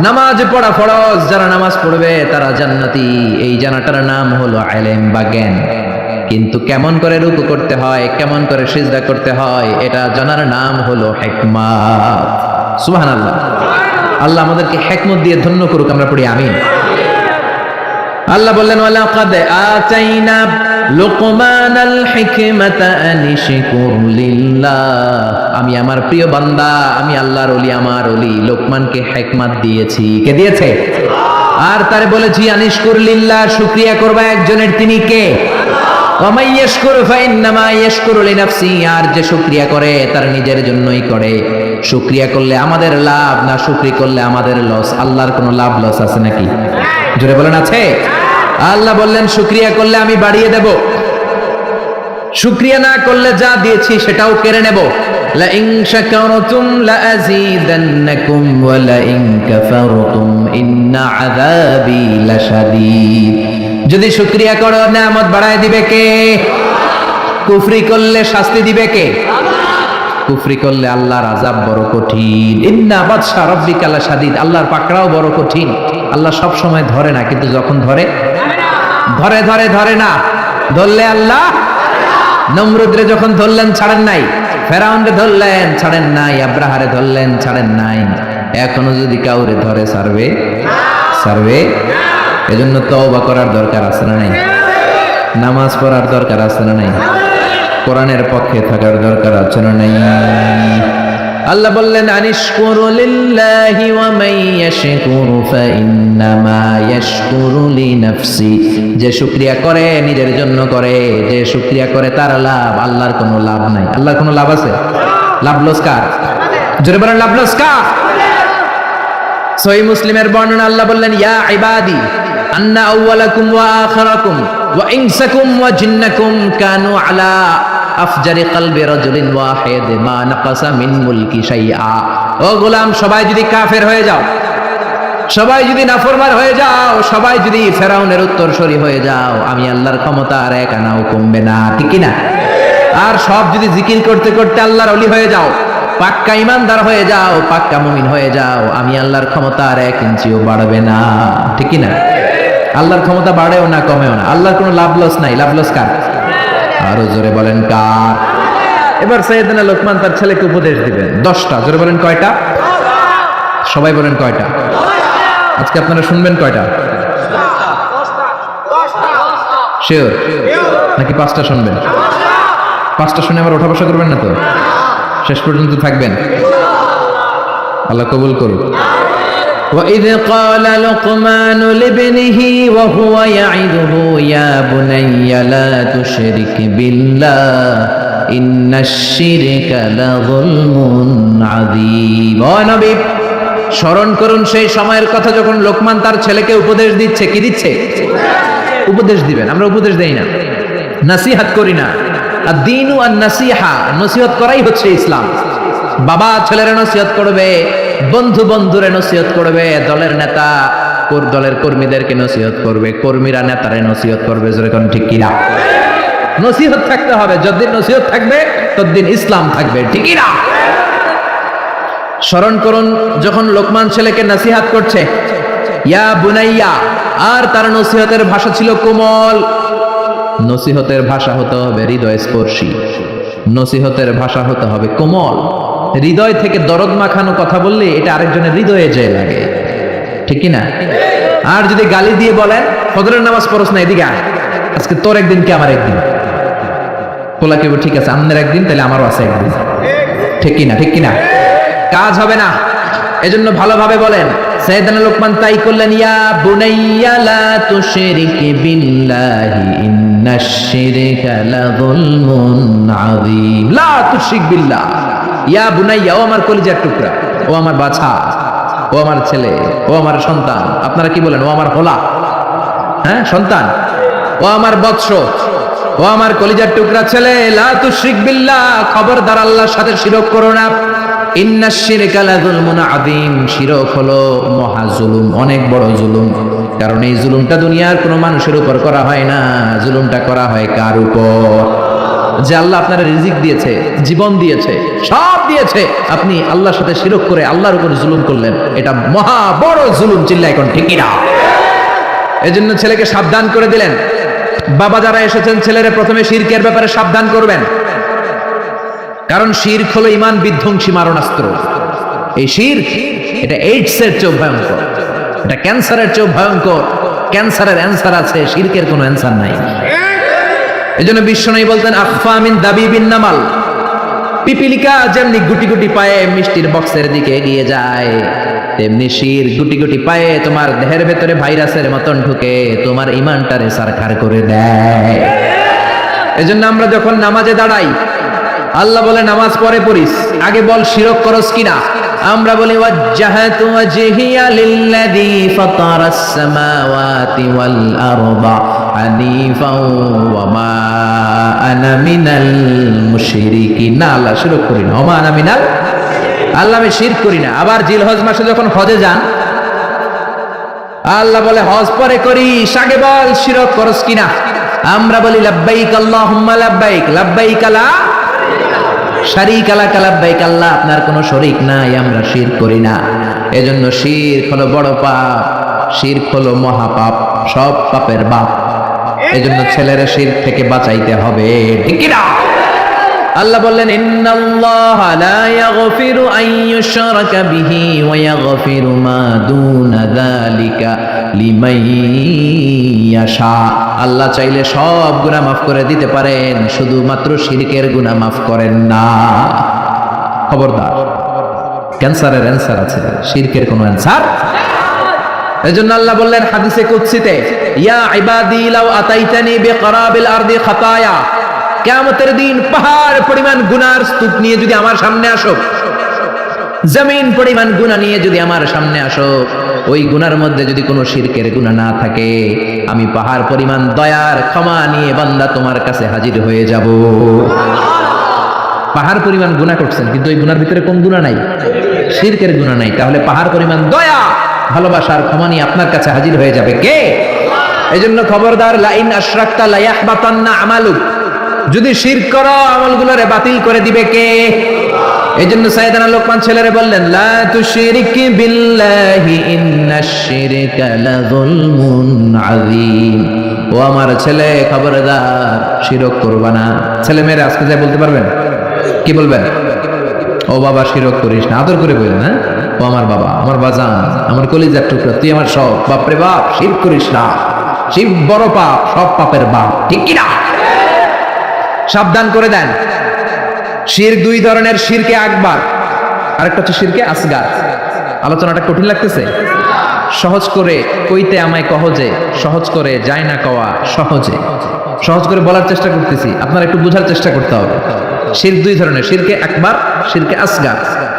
নামাজ পড়া ফরজ, যারা নামাজ পড়বে তারা জান্নাতি। এই জানাটার নাম হলো ইলম বা জ্ঞান। কিন্তু কেমন করে রুকু করতে হয়, কেমন করে সিজদা করতে হয়, এটা জানার নাম হলো হিকমত। সুবহানাল্লাহ। আল্লাহ আমাদেরকে হিকমত দিয়ে ধন্য করুক। আমরা পড়ি আমিন। আল্লাহ বললেন ওয়ালাকাদ আতাইনা লুকমানাল হিকমাতা আনিশকুর লিল্লাহ। আমি আমার প্রিয় বান্দা, আমি আল্লাহর ওলি, আমার ওলি লোকমানকে হিকমত দিয়েছি। কে দিয়েছে? আর তারে বলেছি আনিশকুর লিল্লাহ, শুকরিয়া করবা একজনের, তিনি কে? ওয়া মান ইয়াশকুর ফাইন্নামা ইয়াশকুরু লিনাফসি। আর যে শুকরিয়া করে তার নিজের জন্যই করে। শুকরিয়া করলে আমাদের লাভ, না শুকরি করলে আমাদের লস। আল্লাহর কোনো লাভ লস আছে নাকি? জোরে বলেন আছে? আল্লাহ বললেন শুকরিয়া করলে আমি বাড়িয়ে দেব, শুকরিয়া না করলে যা দিয়েছি সেটাও কেড়ে নেব। লা ইন শাকারতুম লা আযীদান্নাকুম ওয়া লা ইন কাফারতুম ইন্না আযাবি লাশাদীদ। যদি শুকরিয়া করো নিয়ামত বাড়ায় দিবে কে? কুফরি করলে শাস্তি দিবে কে? কুফরি করলে আল্লাহর আযাব বড় কঠিন। ইন্না বাতশা রাব্বিকা লাশাদীদ। আল্লাহর পাকড়াও বড় কঠিন। আল্লাহ সব সময় ধরে না, কিন্তু যখন ধরে ধরে ধরে ধরে না। ধরলে আল্লাহ, নমরুদরে যখন ধরলেন ছাড়েন নাই, ফেরাউনরে ধরলেন ছাড়েন নাই, আব্রাহারে ধরলেন ছাড়েন নাই। এখনো যদি কাউরে ধরে ছাড়বে? ছাড়বে। এজন্য তওবা করার দরকার আছে না নাই? নামাজ পড়ার দরকার আছে না নাই? কোরআনের পক্ষে থাকার দরকার আছে না নাই? আল্লাহ বললেন আনিশকুরু লিল্লাহি ওয়া মান ইয়াশকুরু ফাইন্নামা ইয়াশকুরু লিনাফসি। যে শুকরিয়া করে নিজের জন্য করে, যে শুকরিয়া করে তার লাভ, আল্লাহর কোনো লাভ নাই। আল্লাহর কোনো লাভ আছে? লাভ লস কার? জোরে বলেন লাভ লস কার? সহিহ মুসলিমের বর্ণনা, আল্লাহ বললেন ইয়া ইবাদি আন্না আউওয়ালাকুম ওয়া আখিরাকুম ওয়া ইনসাকুম ওয়া জিন্নাকুম কানু আলা আফজারি কলবি রাজুলিন ওয়াহিদ মা নাকাসা মিন মুলকি শাইআ। ও গোলাম, সবাই যদি কাফের হয়ে যাও, সবাই যদি নাফরমান হয়ে যাও, সবাই যদি ফেরাউনের উত্তরসূরি হয়ে যাও, আমি আল্লাহর ক্ষমতা আর এক আনাও কমবে না, ঠিক কি না? আর সব যদি জিকির করতে করতে আল্লাহর ওলি হয়ে যাও, পাক্কা ইমানদার হয়ে যাও, পাক্কা মুমিন হয়ে যাও, আমি আল্লাহর ক্ষমতা আর এক ইঞ্চিও বাড়বে না, ঠিক কি না? আল্লাহর ক্ষমতা বাড়েও না কমেও না। আল্লাহর কোনো লাভ লস নাই। লাভ লস কার? আরো জোরে বলেন কার? এবার সাইয়েদনা লোকমান তার ছেলেকে উপদেশ দিবেন 10টা। জোরে বলেন কয়টা? সবাই বলেন কয়টা? আজকে আপনারা শুনবেন কয়টা? শিওর নাকি 5টা শুনবেন? 5টা শুনে আবার ওঠা বসা করবেন না তো? শেষ পর্যন্ত থাকবেন? আল্লাহ কবুল করুক। وإذ قال لقمان لابنه وهو يعظه يا بني لا تشرك بالله إن الشرك لظلم عظيم ও নবী স্মরণ করুন সেই সময়ের কথা যখন লোকমান তার ছেলেকে উপদেশ দিচ্ছে কি দিচ্ছে উপদেশ দিবেন আমরা উপদেশ দেই না নসিহত করি না আর দ্বীনু আন নসিহা নসিহত করাই হচ্ছে ইসলাম বাবা ছেলের নসিহত করবে বন্ধু বন্ধুরে নসিহত করবে দলের নেতা দলের কর্মীদেরকে নসিহত করবে কর্মীরা নেতারে নসিহত করবে যেরকম ঠিক কিনা নসিহত থাকতে হবে যতদিন নসিহত থাকবে ততদিন ইসলাম থাকবে ঠিক কিনা স্মরণ করুন যখন লোকমান ছেলেকে নসিহত করছে ইয়া বুনাইয়া আর তার নসিহতের ভাষা ছিল কোমল নসিহতের ভাষা হতে হবে হৃদয় স্পর্শী নসিহতের ভাষা হতে হবে কোমল হৃদয় থেকে দরদ মাখানো কথা বললে এটা আরেকজনের হৃদয়ে যায় লাগে ঠিক কি না আর যদি গালি দিয়ে বলেন ফজরের নামাজ পড়ছ না এদিকে আয় আজকে তোর একদিন কি আমার একদিন বলা কেউ ঠিক আছে আমাদের একদিন তাহলে আমারও আছে একদিন ঠিক কি না ঠিক কি না কাজ হবে না এজন্য ভালোভাবে বলেন সাইয়েদনা লোকমান তাই করলেন ইয়া বুনাইয়া লা তুশরিক বিল্লাহি ইন্নাশ শিরকা লাযুলমুন আযীম লা তুশরিক বিল্লাহ ইয়া বুনাইয়া ও আমার কলিজার টুকরা ও আমার বাছা ও আমার ছেলে ও আমার সন্তান আপনারা কি বলেন ও আমার হোলা হ্যাঁ সন্তান ও আমার বৎস ও আমার কলিজার টুকরা ছেলে লা তুশরিক বিল্লাহ খবরদার আল্লাহর সাথে শিরক করো না ইন্নাশ শিরকা লাযুলমুন আযীম শিরক হলো মহা জুলুম অনেক বড় জুলুম কারণ এই জুলুমটা দুনিয়ার কোনো মানুষের উপর করা হয় না জুলুমটা করা হয় কার উপর যে আল্লাহ আপনার রিজিক দিয়েছে জীবন দিয়েছে সব দিয়েছে আপনি আল্লাহর সাথে শিরক করে আল্লাহর উপর জুলুম করলেন এটা মহা বড় জুলুম চিল্লায় এখন ঠিক না এজন্য ছেলেকে সাবধান করে দিলেন বাবা যারা এসেছেন ছেলেরে প্রথমে শিরকের ব্যাপারে সাবধান করবেন কারণ শিরক হলো ঈমান বিধ্বংসী মারণাস্ত্র এই শিরক এটা এইডস এর চেয়ে ভয়ঙ্কর এটা ক্যান্সারের চেয়ে ভয়ঙ্কর ক্যান্সারের অ্যানসার আছে শিরকের কোনো অ্যানসার নাই এজন্য বিশ্বনবী বলতেন আখফা মিন দাবিবিন নামাল পিপিলিকা যেমনি গুটি গুটি পায়ে মিষ্টির বক্সের দিকে এগিয়ে যায় তেমনি শির গুটি গুটি পায়ে তোমার দেহের ভেতরে ভাইরাসের মতন ঢুকে তোমার ঈমানটারে সারখার করে দেয় এজন্য আমরা যখন নামাজে দাঁড়াই আল্লাহ বলে নামাজ পড়ে পড়িস আগে বল শিরক করস কিনা আমরা বলি ওয়াজ্জাহাতু ওয়াজহিয়া লিল্লাযী ফাতারাস সামাওয়াতি ওয়াল আরদা হানিফাও ওয়া মা আনা মিনাল মুশরিকিন আল্লাহ শিরক করি না ওয়া মা আনা মিনাল আল্লাহ আমি শিরক করি না আবার জিলহজ মাসে যখন হজে যান আল্লাহ বলে হজ পরে করিস আগে বল শিরক করস কিনা আমরা বলি লাব্বাইক আল্লাহুম্মা লাব্বাইক লাব্বাইক লা শারীক লাকা লাব্বাইক আল্লাহ আপনার কোনো শরীক নাই আমরা শিরক করি না এজন্য শিরক হলো বড় পাপ শিরক হলো মহা পাপ সব পাপের বাপ এজন্য ছেলেরা শিরক থেকে বাঁচাইতে হবে ঠিক কি না আল্লাহ বললেন ইন্নাল্লাহা লা ইয়াগফিরু আন ইউশরাকা বিহি ওয়া ইয়াগফিরু মা দুনা যালিকা লিমান ইয়াশা আল্লাহ চাইলে সব গুনাহ মাফ করে দিতে পারেন শুধুমাত্র শিরকের গুনাহ মাফ করেন না খবরদার ক্যান্সারের অ্যানসার আছে শিরকের কোনো অ্যানসার এজন্য আল্লাহ বললেন হাদিসে কুদসিতে ইয়া ইবাদি লাউ আতাইতানি বিকরাবিল আরদি খাতায়া কিয়ামতের দিন পাহাড় পরিমাণ গুনার স্তূপ নিয়ে যদি আমার সামনে আসো জমিন পরিমাণ গুনাহ নিয়ে যদি আমার সামনে আসো ওই গুনার মধ্যে যদি কোনো শিরকের গুনাহ না থাকে আমি পাহাড় পরিমাণ দয়ার ক্ষমা নিয়ে বান্দা তোমার কাছে হাজির হয়ে যাব পাহাড় পরিমাণ গুনাহ করছেন কিন্তু ওই গুনার ভিতরে কোন গুনাহ নাই শিরকের গুনাহ নাই তাহলে পাহাড় পরিমাণ দয়া ভালোবাসার ক্ষমা নিয়ে আপনার কাছে হাজির হয়ে যাবে কে এজন্য খবরদার লাইন আশরাকতা লা ইয়াহবাতান্না আমালুক যদি শিরক করো আমলগুলোরে বাতিল করে দিবে কে এজন্য সাইয়েদনা লোকমান ছেলেরে বললেন লা তুশরিক বিল্লাহি ইন্নাশ শিরকা লাযুলমুন আযীম ও আমার ছেলে খবরদার শিরক করবা না ছেলে মেয়েরা আজকে যা বলতে পারবেন কি বলবেন ও বাবা শিরক করিস না আদর করে বলেন হ্যাঁ ও আমার বাবা আমার বাজান আমার কলিজার টুকরা তুই আমার সব বাপ রে বাপ শিরক করিস না শিরক বড় পাপ সব পাপের বাপ ঠিক কি না সাবধান করে দেন শিরক দুই ধরনের শিরকে আকবার আরেকটা হচ্ছে শিরকে আসগার আলোচনাটা কঠিন লাগতেছে? সহজ করে কইতে আমায় কহজে, সহজ করে যায় না কওয়া সহজে। সহজ করে বলার চেষ্টা করতেছি, আপনারা একটু বোঝার চেষ্টা করতে হবে। শিরক দুই ধরনের, শিরকে আকবার, শিরকে আসগার।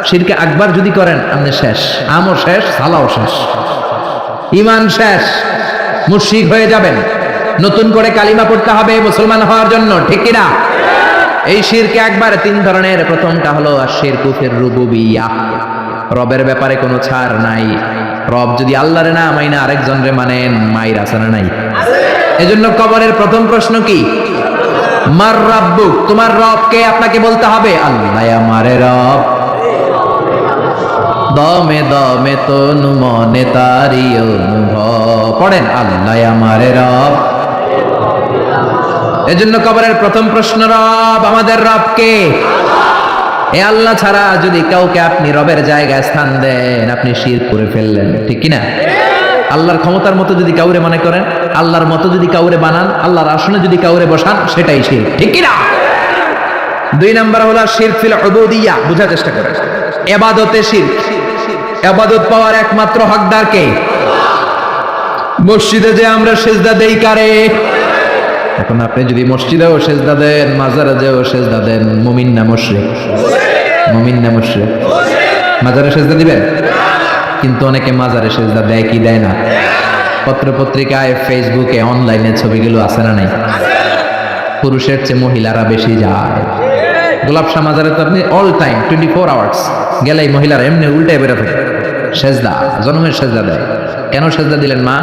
শিরকে আকবার যদি করেন আপনি শেষ, আমও শেষ, সালাও শেষ, ঈমান শেষ, মুশরিক হয়ে যাবেন। নতুন করে কালিমা পড়তে হবে মুসলমান হওয়ার জন্য, ঠিক কিনা? এই শিরকে আকবার তিন ধরনের। প্রথমটা হলো আশিরকু ফির রুবুবিয়্যাহ, রবের ব্যাপারে কোনো ছাড় নাই। রব যদি আল্লাহরে না মাইনা আরেকজনরে মানেন, মাইর আছে না নাই? এজন্য কবরের প্রথম প্রশ্ন কি? মার রাব্বুক, তোমার রব কে? আপনাকে বলতে হবে আল্লাহ আমারে রব। দমে দমে তনু মনে তারি অনুভব, পড়েন আল্লাহ আমারে রব। এজন্য কবরের প্রথম প্রশ্ন রব, আমাদের রব কে? এ আল্লাহ ছাড়া যদি কাউকে আপনি রবের জায়গায় স্থান দেন, আপনি শিরক করে ফেললেন, ঠিক কিনা? আল্লাহর ক্ষমতার মতো যদি কাউরে মনে করেন, আল্লাহর মতো যদি কাউরে বানান, আল্লাহর আসনে যদি কাউরে বসান, সেটাই শিরক, ঠিক কিনা? দুই নাম্বার হলো শিরক ফিল উবুদিয়্যাহ, বোঝার চেষ্টা করেন। ইবাদতে শিরক, ইবাদত পাওয়ার একমাত্র হকদার কে? মসজিদে যে আমরা সিজদা দেই কারে? এখন আপনি যদি মসজিদেও সেজদা দেন, মাজারে যেও সেজদা দেন, মুমিন না মুশরিক? মুমিন না মুশরিক? মাজারে সেজদা দিবেন? কিন্তু অনেকে মাজারে সেজদা দেয় কি দেয় না? পত্র পত্রিকায়, ফেসবুকে, অনলাইনে ছবিগুলো আছে না নাই? পুরুষের চেয়ে মহিলারা বেশি যায়। গোলাপ শাহ মাজারে তো আপনি অল টাইম 24 আওয়ার্স গেলেই মহিলারা এমনি উল্টে বেরো থাকে, সেজদা, জন্মের সেজদা দেয়। কেন সেজদা দিলেন মা?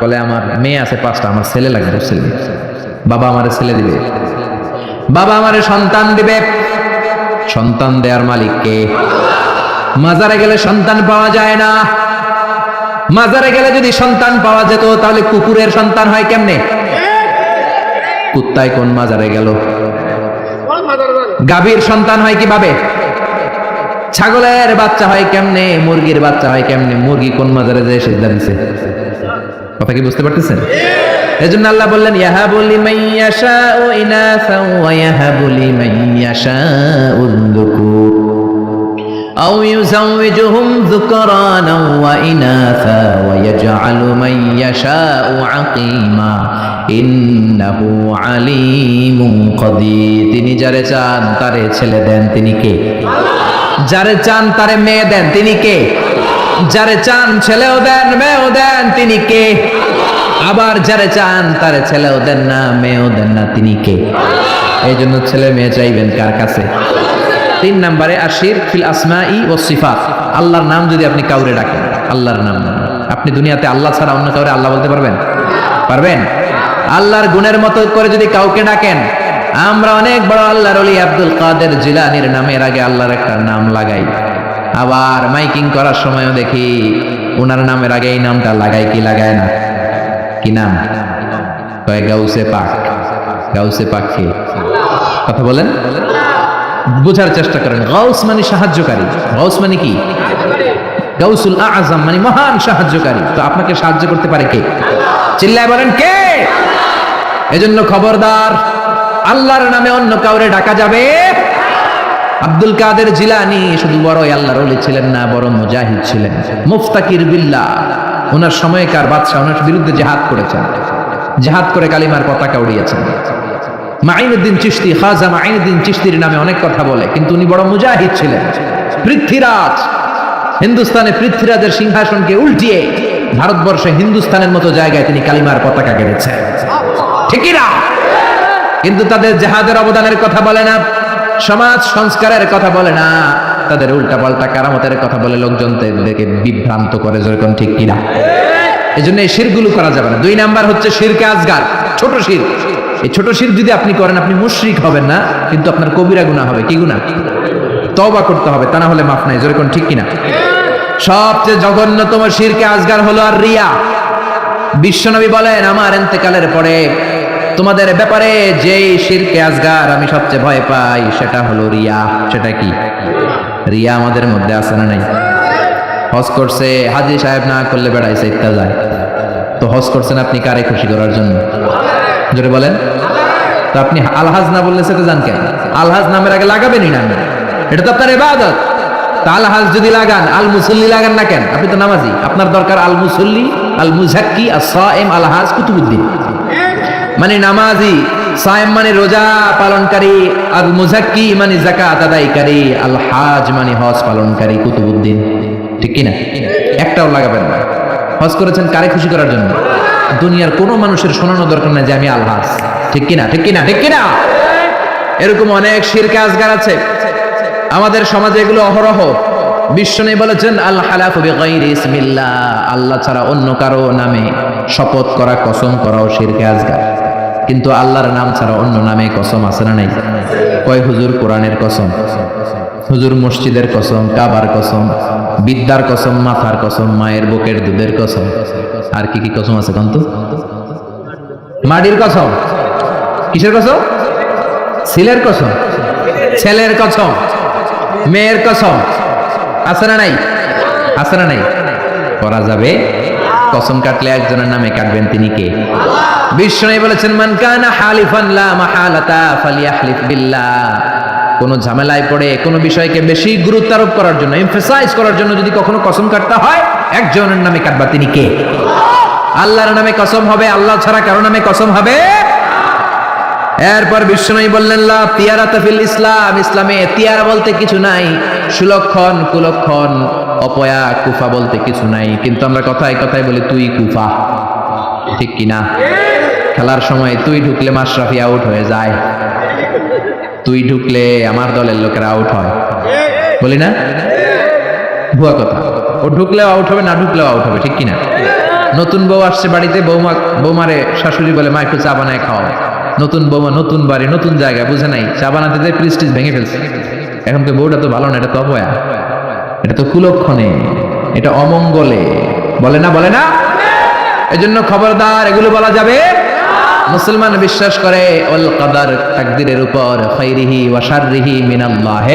বলে আমার মেয়ে আছে 5টা, আমার ছেলে লাগবে, ছেলে। বাবা আমারে ছেলে দিবে, বাবা আমারে সন্তান দিবে। সন্তান দেওয়ার মালিক কে? মাজারে গেলে সন্তান পাওয়া যায় না। মাজারে গেলে যদি সন্তান পাওয়া যেত, তাহলে কুকুরের সন্তান হয় কেমনে? কুত্তায় কোন মাজারে গেল? গাভীর সন্তান হয় কিভাবে? ছাগলের বাচ্চা হয় কেমনে? মুরগির বাচ্চা হয় কেমনে? মুরগি কোন মাজারে যায় সিজদা দিছে? কথা কি বুঝতে পারতেছেন? এজন্য আল্লাহ বললেন ইয়াহাবু লিমান ইয়াশাউ ইনাসা ওয়া ইয়াহাবু লিমান ইয়াশাউ যুকুর আও ইউযাওয়িজুহুম যুকরানা ওয়া ইনাসা ওয়া ইয়াজআলু মান ইয়াশাউ আকিমা ইন্নাহু আলীমুন কাদির। তিনি যারে চান তারে ছেলে দেন, তিনি কে? যারে চান তারে মেয়ে দেন, তিনি কে? যারে চান ছেলেও দেন, মেয়েও দেন, তিনি কে? আবার যারে চান তারে ছেলেও দেন না, মেয়েও দেন না, তিনি কে? এই জন্য ছেলে মেয়ে চাইবেন কার কাছে? 3 নম্বরে আশিরক ফিল আসমাই ওয়াস সিফাত, আল্লাহর নাম যদি আপনি কাউরে ডাকেন, আল্লাহর নাম, আপনি দুনিয়াতে আল্লাহ ছাড়া অন্য কাউরে আল্লাহ বলতে পারবেন? পারবেন? আল্লাহর গুণের মতো করে যদি কাউকে ডাকেন, আমরা অনেক বড় আল্লাহর ওলি আব্দুল কাদের জিলানীর নামের আগে আল্লাহর একটা নাম লাগাই, আবার মাইকিং করার সময়ও দেখি ওনার নামের আগে এই নামটা লাগাই কি লাগায় না? কি নাম? কয় গাউসে পাক। গাউসে পাক কে? কথা বলেন, বোঝার চেষ্টা করেন। গাউস মানে সাহায্যকারী। গাউস মানে কি? গাউসুল আযম মানে মহান সাহায্যকারী। তো আপনাকে সাহায্য করতে পারে কে? চিল্লায় বলেন কে? এজন্য খবরদার, আল্লাহর নামে অন্য কাউরে ডাকা যাবে। আব্দুল কাদের জিলানী শুধু বড়ই আল্লাহর ওলি ছিলেন না, বড় মুজাহিদ ছিলেন, মুফতাকির বিল্লাহ। ওনার সময়কার বাদশাহ ওনার বিরুদ্ধে জিহাদ করেছেন, জিহাদ করে কালিমার পতাকা উড়িয়েছেন। মাইনুদ্দিন চিশতি, খাজা মাইনুদ্দিন চিশতির নামে অনেক কথা বলে, কিন্তু উনি বড় মুজাহিদ ছিলেন। পৃথ্বীরাজ, হিন্দুস্তানে পৃথ্বীরাজের সিংহাসনকে উল্টিয়ে ভারতবর্ষে হিন্দুস্তানের মতো জায়গায় তিনি কালিমার পতাকা গেড়েছেন, ঠিক না? কিন্তু তাদের জিহাদের অবদানের কথা বলে না, সমাজ সংস্কারের কথা বলে না, তাদের উল্টা পাল্টা কারামতের কথা বলে লোকজনদেরকে বিভ্রান্ত করে, যেরকম, ঠিক কিনা? এই জন্য এই শিরকগুলো করা যাবে না। 2 নাম্বার হচ্ছে শিরকে আসগার, ছোট শিরক। এই ছোট শিরক যদি আপনি করেন, আপনি মুশরিক হবেন না, কিন্তু আপনার কবিরা গুনাহ হবে। কি গুনাহ? তওবা করতে হবে, তা না হলে মাফ নাই, যেরকম, ঠিক কিনা? সবচেয়ে জঘন্যতম শিরকে আসগার হলো আর রিয়া। বিশ্বনবী বলেন, আমার ইন্তেকালের পরে তোমাদের ব্যাপারে যেই শিরকে আসগার আমি সবচেয়ে ভয় পাই, সেটা হলো রিয়া। সেটা কি? রিয়া আমাদের মধ্যে আছে না নাই? হজ করছে, হাজী সাহেব না করলে বেড়াইছে ইত্যা যায়। তো হজ করছেন আপনি কারে খুশি করার জন্য? জোরে বলেন। তো আপনি আলহাজ না বললে সেটা জান কেন? আলহাজ নামের আগে লাগাবেনই না, এটা তো আপনার ইবাদত। আল হাজ যদি লাগান, আল মুসল্লি লাগান না কেন? আপনি তো নামাজি, আপনার দরকার আল মুসল্লি, আল মুজাক্কি, as-সাইম, আল হাজ কুতুবুদ্দিন। মানে নামাজি, সাইম মানে রোজা পালনকারী, আল মুজাক্কি মানে যাকাত আদায়কারী, আল হাজ মানে হজ পালনকারী, কুতুবুদ্দিন। ঠিক কি না? একটাও লাগাবেন না। হজ করেছেন কারে খুশি করার জন্য? দুনিয়ার কোনো মানুষের শোনানো দরকার নাই যে আমি আল হাজ। ঠিক কি না? ঠিক কি না? ঠিক কি না? এরকম অনেক শিরকে আজগার আছে আমাদের সমাজে, এগুলো অহরহ। বিশ্বনবী বলেছেন আল হালাফু বিগাইরি ইসমিল্লাহ, আল্লাহ ছাড়া অন্য কারো নামে শপথ করা, কসম করাও শিরকে আজগার। কিন্তু আল্লাহর নাম ছাড়া অন্য নামে কসম আছে না নাই? কয় হুজুর কোরআনের কসম, হুজুর মসজিদের কসম, কাবার কসম, বিদ্যার কসম, মাথার কসম, মায়ের বুকের দুধের কসম। আর কি কি কসম আছে কন্ত? মাটির কসম, কিসের কসম? ছেলের কসম, ছেলের কসম, মেয়ের কসম। আছে না নাই? আছে না নাই? করা যাবে। কসম কাটলে একজনের নামে কাটবেন, তিনি কে? বিশ্বনবী বলেছেন মান কানা হালিফান লা মাহালাতা ফালিয়াহলিফ বিল্লাহ। কোন ঝামেলায় পড়ে কোন বিষয়কে বেশি গুরুত্ব আরোপ করার জন্য, এমফাসাইজ করার জন্য যদি কখনো কসম কাটতে হয়, একজনের নামে কাটবা, তিনি কে? আল্লাহর নামে কসম হবে, আল্লাহ ছাড়া কারো নামে কসম হবে। এরপর বিশ্বনবী বললেন লা তিয়ারাতা ফিল ইসলাম, ইসলামে তিয়ারা বলতে কিছু নাই, সুলক্ষণ কুলক্ষণ অপয়া কুফা বলতে কিছু নাই। কিন্তু আমরা কথায় কথায় বলি তুই কুফা। ঠিক কি না? খেলার সময় তুই ঢুকলে মাশরাফি আউট হয়ে যায়, তুই ঢুকলে আমার দলের লোকেরা আউট হয়, বলি না? ভুয়া কথা। ও ঢুকলেও আউট হবে, না ঢুকলেও আউট হবে। ঠিক কি না? নতুন বউ আসছে বাড়িতে, বৌমারে শাশুড়ি বলে মা একটু চা বানায় খাওয়া। নতুন বৌমা, নতুন বাড়ি, নতুন জায়গা, বুঝে নাই, চা বানাতে যে প্রেস্টিজ ভেঙে ফেলছে। এখন তো বউটা তো ভালো না, এটা তো অপয়া, এটা তো কুলক্ষণে, এটা অমঙ্গলে, বলে না? বলে না? এজন্য খবরদার, এগুলো বলা যাবে। মুসলমান বিশ্বাস করে ওয়াল কদর, তাকদীরের উপর, খাইরিহি ওয়া শাররিহি মিনাল্লাহ,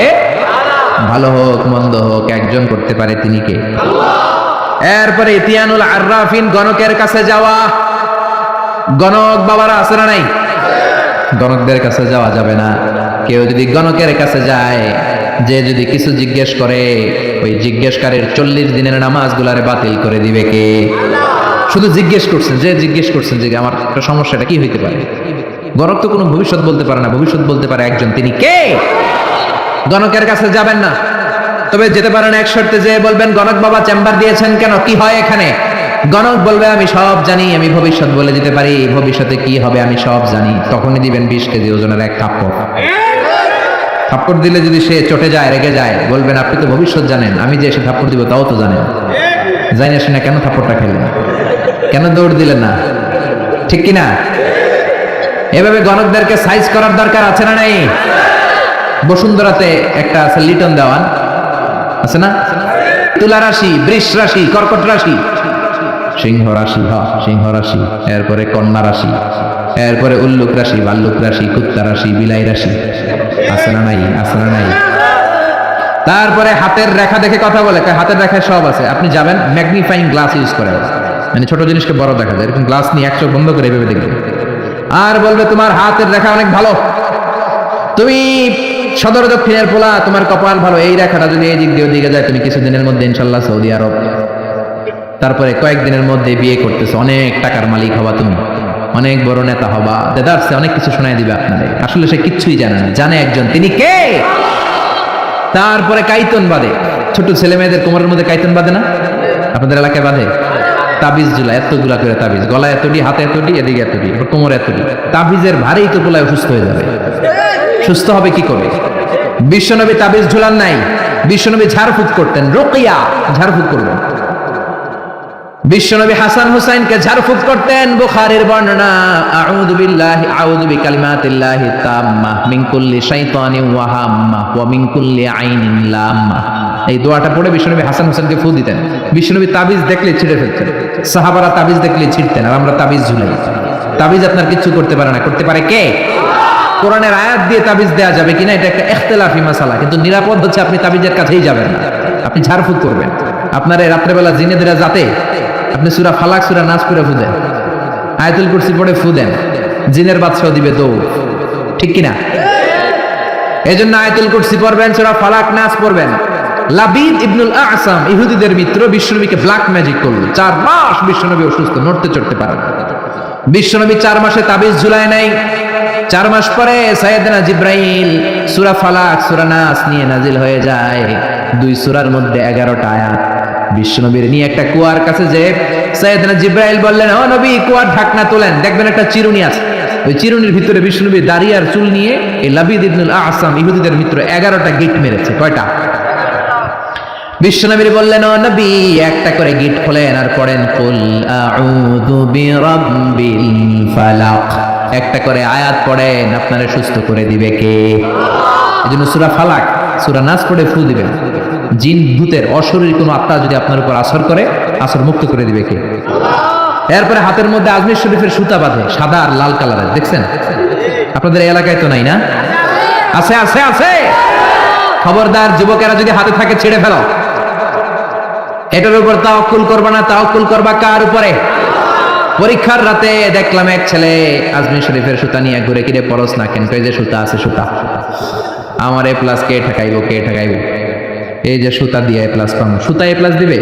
ভালো হোক মন্দ হোক একজন করতে পারে, তিনি কে? এরপরে ইতিয়ানুল আররাফিন, গণকের কাছে যাওয়া। গণক বাবারা আছে না নাই? গণকদের কাছে যাওয়া যাবে না। কেউ যদি গণকের কাছে যায়, যে যদি কিছু জিজ্ঞেস করে, ওই জিজ্ঞেসকারীর 40 দিনের নামাজগুলারে বাতিল করে দিবে কে? শুধু জিজ্ঞেস করছেন, যে জিজ্ঞেস করছেন যে আমার একটা সমস্যাটা কি হইতে পারে। গণক তো কোনো ভবিষ্যৎ বলতে পারে না, ভবিষ্যৎ বলতে পারে একজন, তিনি কে? গণকের কাছে যাবেন না। তবে যেতে পারেন এক শর্তে, যে বলবেন গণক বাবা চেম্বার দিয়েছেন কেন, কি হয় এখানে? গণক বলবে আমি সব জানি, আমি ভবিষ্যৎ বলে দিতে পারি, ভবিষ্যতে কি হবে আমি সব জানি। তখনই দিবেন 20 কেজি ওজনের এক থাপ্পড়। থাপ্পড় দিলে যদি সে চটে যায়, রেগে যায়, বলবেন আপনি তো ভবিষ্যৎ জানেন, আমি যে এসে থাপ্পড় দিব তাও তো জানেন, জানি আসে না কেন থাপ্পড়টা খেলেন, কেন দৌড় দিলেন না? ঠিক কিনা? এভাবে গণকদেরকে সাইজ করার দরকার আছে না নাই? বসুন্ধরাতে একটা আছে লিটন দেওয়ান, আছে না? তুলা রাশি, বৃষ রাশি, কর্কট রাশি, সিংহ রাশি, সিংহ রাশি, এরপরে কন্যা রাশি, এরপরে উল্লুক রাশি, ভাল্লুক রাশি, কুত্তা রাশি, বিলাই রাশি, আছে না নাই? আছে না নাই? তারপরে হাতের রেখা দেখে কথা বলে, হাতের রেখায় সব আছে। আপনি যাবেন, ম্যাগনিফাইং গ্লাস ইউজ করে, মানে ছোট জিনিসকে বড় দেখা যায়, এরকম গ্লাস নিয়ে এক চোখ বন্ধ করে এভাবে দেখবে, আর বলবে তোমার হাতের রেখা অনেক ভালো, তুমি সদর দক্ষিণের পোলা, তোমার কপাল ভালো, এই রেখাটা যদি এই দিক দিয়ে ওদিকে যায়, তুমি কিছুদিনের মধ্যে ইনশাল্লাহ সৌদি আরব, তারপরে কয়েকদিনের মধ্যে বিয়ে করতেছে, অনেক টাকার মালিক হবা, তুমি অনেক বড় নেতা হবা, দেদারসে অনেক কিছু শোনায় দিবে আপনাদের। আসলে সে কিচ্ছুই জানে না, জানে একজন, তিনি কে? তারপরে কাইতন বাঁধে, ছোট ছেলে মেয়েদের কোমরের মধ্যে কাইতন বাঁধে না? আপনাদের এলাকায় বাঁধে? তাবিজ ঝুলা, এতগুলা করে তাবিজ, গলায় এতটি, হাতে এতটি, এদিকে এতটি, কোমরে এতটি, তাবিজের ভারেই তো পোলায় অসুস্থ হয়ে যাবে। সুস্থ হবে কি করে? বিশ্বনবী তাবিজ ঝুলান নাই, বিশ্বনবী ঝাড়ফুঁক করতেন, রুকিয়া, ঝাড়ফুঁক করবেন। বিশ্বনবী হাসান হুসাইনকে ঝাড়ফুঁক করতেন। বুখারীর বর্ণনা, আউযু বিল্লাহি আউযু বিকালিমাতিল্লাহি তাম্মাহ মিন কুল্লি শাইতানিন ওয়া হাম্মাহ ওয়া মিন কুল্লি আইনিন লাম্মাহ, এই দোয়াটা পড়ে বিশ্বনবী হাসান হুসাইনকে ফু দিতেন। বিশ্বনবী তাবিজ দেখলে ছিঁড়ে ফেলতেন, সাহাবারা তাবিজ দেখলে ছিঁড়তেন, আর আমরা তাবিজ ঝুলাই। তাবিজ আপনার কিচ্ছু করতে পারে না, করতে পারে কে? কোরআনের আয়াত দিয়ে তাবিজ দেয়া যাবে কিনা এটা একটা ইখতিলাফি মাসালা, কিন্তু নিরাপদ হচ্ছে আপনি তাবিজের কাছেই যাবেন না, আপনি ঝাড়ফুঁক করবেন। আপনার এই রাত্রেবেলা জিনেদেরা যাতে আপনি সূরা ফালাক, সূরা নাস পড়ে ফু দেন, আয়াতুল কুরসি পড়ে ফু দেন, জিনের বাদশাহ দিবে দৌড়। ঠিক কিনা? এই জন্য আয়াতুল কুরসি পড়বেন, সূরা ফালাক, নাস পড়বেন। লাবিদ ইবনুল আ'সাম ইহুদিদের মিত্র বিশ্বনবীকে ব্ল্যাক ম্যাজিক করলো। 4 মাস বিশ্বনবী অসুস্থ, নড়তে চড়তে পারেন। বিশ্বনবী 4 মাসে তাবিজ ঝুলায় নাই। 4 মাস পরে সাইয়েদনা জিব্রাইল সূরা ফালাক সূরা নাস নিয়ে নাজিল হয়ে যায়। 2 সূরার মধ্যে 11টা আয়াত। বিশ্বনবীর নিয়ে একটা কুয়ার কাছে যে সাইয়েদনা জিব্রাইল বললেন, ও নবী, কুয়ার ঢাকনা তোলেন, দেখবেন একটা চিরুনি আছে। ওই চিরুনির ভিতরে বিশ্বনবী দাড়ি আর চুল নিয়ে এই লাবিদ ইবনুল আ'সাম ইহুদিদের মিত্র 11টা গিট মেরেছে। কয়টা? বিশ্বনবী বললেন, ও নবী, একটা করে গিট খোলেন আর পড়েন কুল আউযু বিরাব্বিল ফালাক। একটা করে আয়াত পড়েন, আপনারে সুস্থ করে দিবে কে? এজন্য সূরা ফালাক সূরা নাস পড়ে ফু দিবেন। জিন ভূতের অশরীর কোনো আত্মা যদি আপনার উপর আসর করে, আসর মুক্ত করে দিবে কে? এরপরে হাতের মধ্যে আজমির শরীফের সুতা বাঁধে, সাদা আর লাল কালারের। দেখছেন? আপনাদের এলাকায় তো নাই না? আছে আছে আছে। খবরদার, যুবকেরা যদি হাতে থাকে ছেড়ে ফেলো। এটার উপর তাওয়াক্কুল করবা না। তাওয়াক্কুল করবা কার উপরে? পরীক্ষার রাতে দেখলাম এক ছেলে আজমির শরীফের সুতা নিয়ে ঘুরে, কিরে পরশ না কেন? কই যে সুতা আছে, সুতা আমার এ প্লাস কে ঠেকাইবো, কে ঠেকাইবো? এই যে সুতা দিয়ে এ প্লাস পাবো। সুতা এ প্লাস দিবে?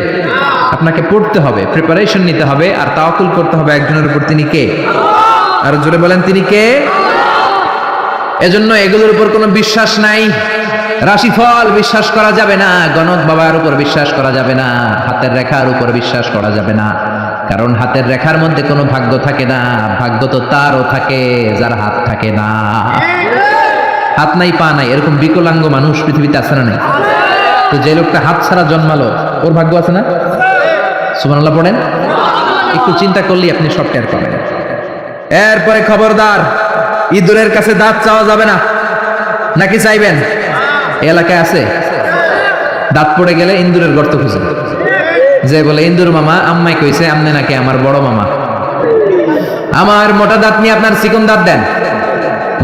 আপনাকে পড়তে হবে, প্রিপারেশন নিতে হবে, আর তাওয়াক্কুল করতে হবে একজনের উপর। তিনি কে? আর জোরে বলেন, তিনি কে? এজন্য এগুলোর উপর কোনো বিশ্বাস নাই। রাশিফল বিশ্বাস করা যাবে না, গণক বাবার উপর বিশ্বাস করা যাবে না, হাতের রেখার উপর বিশ্বাস করা যাবে না। কারণ হাতের রেখার মধ্যে কোনো ভাগ্য থাকে না। ভাগ্য তো তারও থাকে যার হাত থাকে না। হাত নাই পা নাই এরকম বিকলাঙ্গ মানুষ পৃথিবীতে আছে না? নাই? তো যে লোকটা হাত ছাড়া জন্মালো, ওর ভাগ্য আছে না? সুবহানাল্লাহ পড়েন। একটু চিন্তা করলেই আপনি সব টের পাবেন। এরপরে খবরদার, ইঁদুরের কাছে দাঁত চাওয়া যাবে না। নাকি চাইবেন? এলাকায় আছে দাঁত পড়ে গেলে ইন্দুরের গর্ত খুঁজে, যে বলে, ইন্দুর মামা, আম্মাই কইছে আমনে নাকি আমার বড় মামা, আমার মোটা দাঁত নিয়ে আপনার চিকন দাঁত দেন।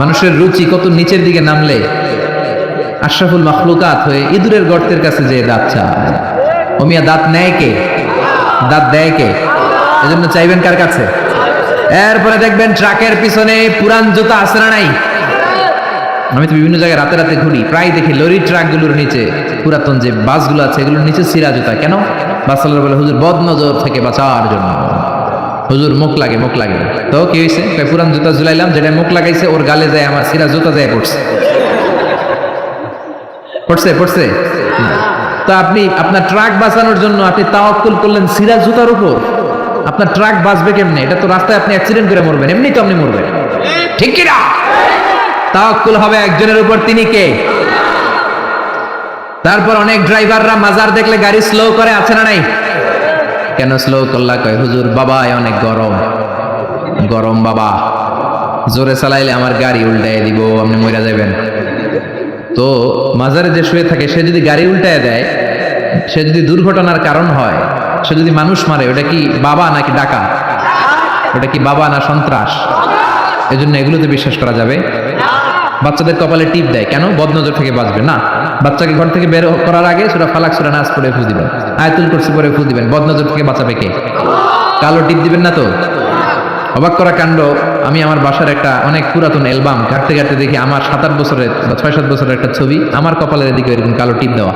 মানুষের রুচি কত নিচের দিকে নামলে আশরাফুল মাখলুকাত হয়ে ইঁদুরের গর্তের কাছে যে দাঁত চায়। ও মিয়া, দাঁত নেয় কে? দাঁত দেয় কে? এজন্য চাইবেন কার কাছে? এরপরে দেখবেন ট্রাকের পিছনে পুরান জুতা আছে না নাই? আমি তো বিভিন্ন জায়গায় রাতে রাতে ঘুরি, প্রায় দেখি লরি ট্রাকগুলোর নিচে পুরাতন যে বাসগুলো আছে এগুলোর নিচে সিরা জুতা। কেন? বাসাল্লাহ বলে, হুজুর বদ নজর থেকে বাঁচার জন্য। হুজুর মুখ লাগে, মুখ লাগে। তো কি হয়েছে? পুরান জুতা ঝুলাইলাম, যেটা মুখ লাগাইছে ওর গালে যায় আমার সিরা জুতা যায় পড়ছে। পড়ছে পড়ছে। তো আপনি আপনার ট্রাক বাঁচানোর জন্য আপনি তাওয়াক্কুল করলেন সিরা জুতার উপর। আপনার ট্রাক বাঁচবে কেমনে? এটা তো রাস্তায় আপনি অ্যাক্সিডেন্ট করে মরবেন, এমনি তো আপনি মরবেন। ঠিক কি না? তাওয়াক্কুল হবে একজনের উপর, তিনি কে? তারপর অনেক ড্রাইভাররা মাজার দেখলে গাড়ি স্লো করে, আছে না নাই? কেন স্লো করলা? কয় হুজুর বাবায় অনেক গরম, গরম বাবা, জোরে চালাইলে আমার গাড়ি উল্টায় দিব, আপনি মরে যাবেন। তো মাজারে যে শুয়ে থাকে সে যদি গাড়ি উল্টায় দেয়, সে যদি দুর্ঘটনার কারণ হয়, সে যদি মানুষ মারে, ওটা কি বাবা নাকি ডাকা? ওটা কি বাবা না সন্ত্রাস? এজন্য এগুলোতে বিশ্বাস করা যাবে। বাচ্চাদের কপালে টিপ দেয় কেন? বদনজর থেকে বাঁচবে না। বাচ্চাকে ঘর থেকে বের করার আগে সূরা ফালাক সূরা নাস পড়ে ফু দিবেন, আয়াতুল কুরসি পড়ে ফু দিবেন। বদনজর থেকে বাঁচাবে কে? কালো টিপ দিবেন না তো? অবাক করা কাণ্ড, আমি আমার বাসার একটা অনেক পুরাতন অ্যালবাম ঘাটতে ঘাটতে দেখি আমার 7-8 বছরের বা 6-7 বছরের একটা ছবি, আমার কপালের এদিকে এরকম কালো টিপ দেওয়া।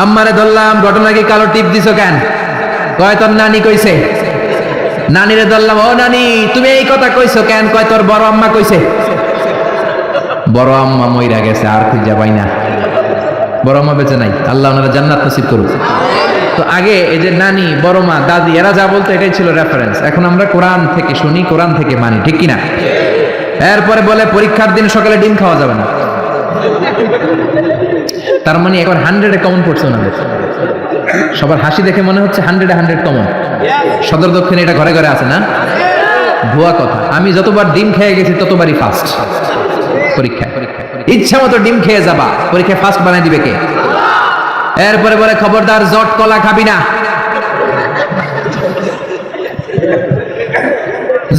আম্মারে ধরলাম, ঘটনা কি কালো টিপ দিছো কেন? কয় তোর নানি কইছে। নানিরে ধরলাম, ও নানি তুমি এই কথা কইছো কেন? কয় তোর বড় আম্মা কইছে। বড় আম্মা মইরা গেছে, আর খুঁজা পাই না। বড় আম্মা বেঁচে নাই, আল্লাহ ওনারা জান্নাত নসিব করুক। তো আগে এই যে নানি, বড় মা, দাদি এরা যা বলতো এটাই ছিল রেফারেন্স। এখন আমরা কোরআন থেকে শুনি, কোরআন থেকে মানি, ঠিক কিনা? এরপরে বলে পরীক্ষার দিন সকালে ডিম খাওয়া যাবে না। তার মানে এখন 100-এ কমন পড়ছে ওনাদের। সবার হাসি দেখে মনে হচ্ছে 100-এ 100 কমন। সদর দক্ষিণে এটা ঘরে ঘরে আছে না? ভুয়া কথা। আমি যতবার ডিম খেয়ে গেছি ততবারই ফার্স্ট পরীক্ষায়। ইচ্ছা মতো ডিম খেয়ে যাবা, পরীক্ষায় ফার্স্ট বানাই দিবে কে? এরপরে বলে খবরদার জট কলা খাবি না,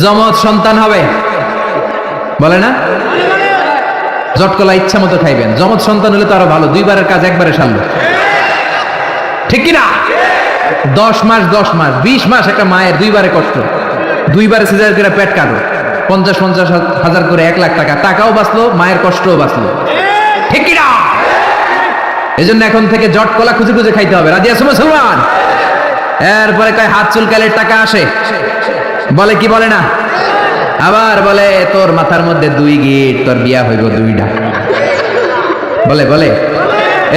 জমজ সন্তান হবে, বলে না? জট কলা ইচ্ছা মতো খাইবেন। জমজ সন্তান হলে তো আরো ভালো, 2বারের কাজ একবারে সারলো, ঠিক কিনা? 10 মাস 20 মাস একটা মায়ের 2বারে কষ্ট, 2বারে সিজার করে পেট কাটো, 50-50 হাজার করে 1 লাখ টাকা, টাকাও বাঁচলো, মায়ের কষ্টও বাঁচলো, ঠিক কিনা? এজন্য এখন থেকে জট কলা খুঁজে খুঁজে খাইতে হবে। রাজি আছো মুসলমান? এরপরে কয় হাত চুলকালের টাকা আসে, বলে কি বলে না? আবার বলে তোর মাথার মধ্যে 2 গিট, তোর বিয়া হইব 2টা, বলে বলে।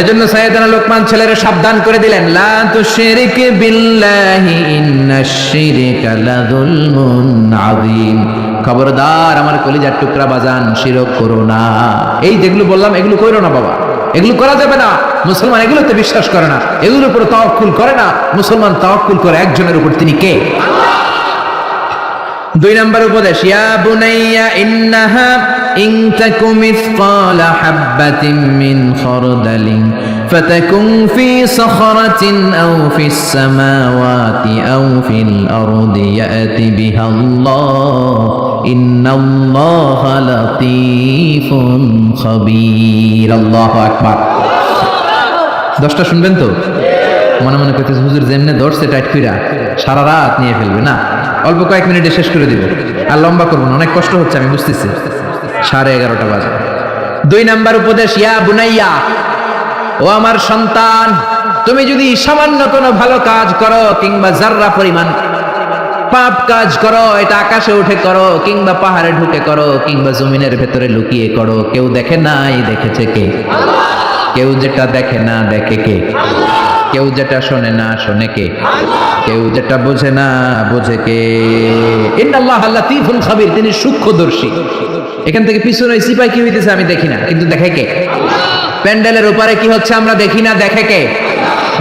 এজন্য সাইয়েদনা লোকমান ছেলেরে সাবধান করে দিলেন, লা তুশরিক বিল্লাহি ইন্নাশ শিরকা লাযুলমুন আযীম। খবরদার আমার কলিজার টুকরা বাজান, শিরক করো না। এই যেগুলো বললাম এগুলো কইরো না বাবা, এগুলো করা যাবে না। মুসলমান এগুলোতে বিশ্বাস করে না, এগুলোর উপর তাওয়াক্কুল করে না। মুসলমান তাওয়াক্কুল করে একজনের উপর, তিনি কে? 2 নম্বর উপদেশ, ইয়া বুনাইয়া ইন্নাহা ইন তাকু মিসকালা হাববাতিন মিন খারদালিন ফাতাকুন ফি সাখরাতিন আও ফিস সামাওয়াতি আও ফিল আরদি ইয়াতি বিহা আল্লাহ ইন্নাল্লাহা লাতীফুন খাবীর। আল্লাহু আকবার। 10টা শুনবেন তো? মনে মনে কইতেছে হুজুর যেমনে ধরছে টাইট কইরা সারা রাত নিয়ে ফেলবে না, অল্প কয়েক মিনিটে শেষ করে দিব, আর লম্বা করবো না, অনেক কষ্ট হচ্ছে আমি বুঝতেছি। 11:30 বাজে। 2 নাম্বার উপদেশ, ইয়া বুনাইয়া, ও আমার সন্তান, তুমি যদি সামান্য কোনো ভালো কাজ করো কিংবা যাররা পরিমাণ পাপ কাজ করো, এটা আকাশে উঠে করো কিংবা পাহাড়ে ঢুকে করো কিংবা জমিনের ভেতরে লুকিয়ে করো, কেউ দেখে নাই, দেখেছে কে? কেউ যেটা দেখে না দেখে কে? কেউ যেটা শোনে না শোনে কে? কেউ যেটা বোঝে না বোঝে কে? ইন্নাল্লাহা লাতীফুন খাবীর, তিনি সূক্ষ্মদর্শী। এখান থেকে পিছনে সিপাই কি হইতেছে আমি দেখি না, কিন্তু দেখে কে? প্যান্ডেলের উপরে কি হচ্ছে আমরা দেখি না, দেখে কে?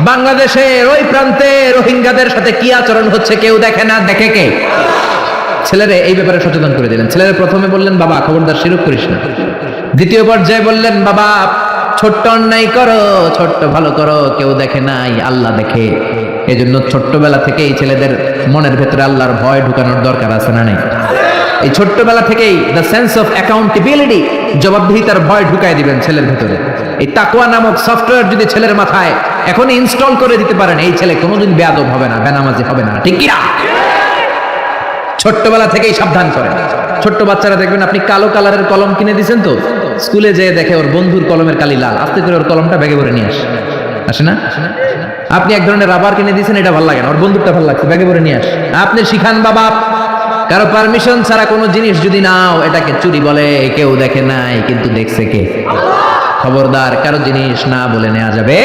বাংলাদেশের ওই প্রান্তে রোহিঙ্গাদের সাথে কি আচরণ হচ্ছে কেউ দেখে না, দেখে কে? ছেলেরে এই ব্যাপারে সচেতন করে দিলেন। ছেলেরে প্রথমে বললেন, বাবা খবরদার শিরক করিস না। দ্বিতীয় পর্যায়ে বললেন, বাবা ছোট্ট অন্যায় করো, ছোট্ট ভালো করো, কেউ দেখে নাই, আল্লাহ দেখে। এজন্য ছোট্টবেলা থেকেই ছেলেদের মনের ভেতরে আল্লাহর ভয় ঢুকানোর দরকার আছে না নাই? এই ছোট্টবেলা থেকেই দ্য সেন্স অফ অ্যাকাউন্টেবিলিটি, জবাবদিহিতার ভয় ঢুকায় দিবেন ছেলের ভেতরে। এই তাকওয়া নামক সফটওয়্যার যদি ছেলের মাথায় এখন ইনস্টল করে দিতে পারেন, এই ছেলে কোনোদিন বেয়াদব হবে না, বেনামাজি হবে না, ঠিক কি না? ছোট্টবেলা থেকেই সাবধান করেন। ছোট্ট বাচ্চারা দেখবেন আপনি কালো কালারের কলম কিনে দিয়েছেন তো, স্কুলে যেয়ে দেখে ওর বন্ধুর কলমের কালি লাল, আস্তে করে ওর কলমটা ব্যাগে ভরে নিয়ে আসে না? আপনি এক ধরনের রাবার কিনে দিয়েছেন, এটা ভালো লাগে না, ওর বন্ধুরটা ভালো লাগছে, ব্যাগে ভরে নিয়ে আপনি শিখান বাবা, কারো পারমিশন ছাড়া কোনো জিনিস যদি নাও এটাকে চুরি বলে, কেউ দেখে নাই কিন্তু দেখছে কে? খবরদার কারো জিনিস না বলে নেওয়া যাবে।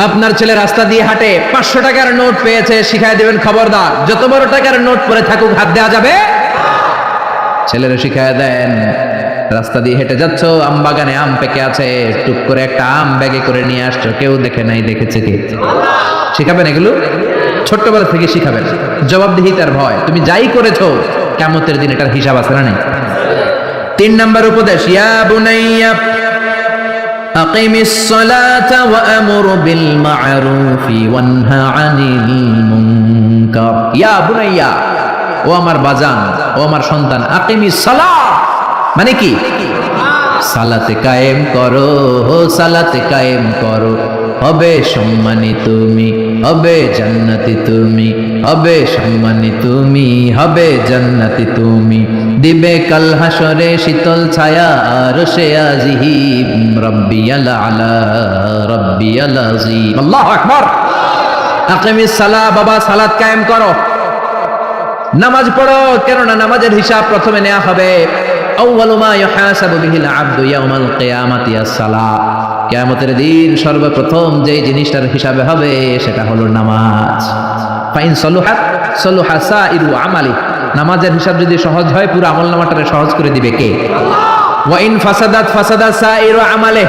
আপনার ছেলে রাস্তা দিয়ে হাঁটে, 500 টাকার নোট পেয়েছে, শিখায় দিবেন খবরদার যত বড় টাকার নোট পরে থাকুক হাত দেওয়া যাবে। ছেলেরা শিখায় দেন, রাস্তা দিয়ে হেঁটে যাচ্ছ, আম বাগানে আম পেকে আছে, টুক করে একটা আম ব্যাগে করে নিয়ে আসছো, কেউ দেখে নাই, দেখেছে কে? শিখাবেন এগুলো ছোট্টবেলা থেকে শিখাবেন। জবাবদিহিতার ভয়, তুমি যাই করেছো কিয়ামতের দিন এটার হিসাব আছে না নাই? 3 নাম্বার উপদেশ, ইয়া বুনাইয়া আকিমিস সালাতা ওয়া আমুর বিল মা'রুফি ওয়ানহা আনিল মুনকার। ইয়া বুনাইয়া, ও আমার বাজান, ও আমার সন্তান, আকিমিস সালাত মানে কি? সালাতে কায়েম করো, সালাতে কায়েম করো, হবে সম্মানী তুমি, হবে জান্নাতি তুমি, হবে সম্মানী তুমি, হবে জান্নাতি তুমি, দিবে কাল হাসরে শীতল ছায়া আরশে আজিম, রাব্বিয়াল আলা রাব্বিয়াল আযীম। আল্লাহু আকবার। আকিমিস সালাহ, বাবা সালাত কায়েম করো, নামাজ পড়ো, কেননা নামাজের হিসাব প্রথমে নেওয়া হবে। আউয়ালু মা ইউহাসাবু বিহিল আবদু ইয়াউমাল কিয়ামাতি আস-সালাহ। কিয়ামতের দিন সর্বপ্রথম যে জিনিসটার হিসাবে হবে সেটা হলো নামাজ। ফাইন সলুহাত সলুহা সাইরু আমালি, নামাজের হিসাব যদি সহজ হয় পুরো আমলনামাটারে সহজ করে দিবে কে? ওয়া ইন ফাসাদাত ফাসাদা সাইরু আমালে,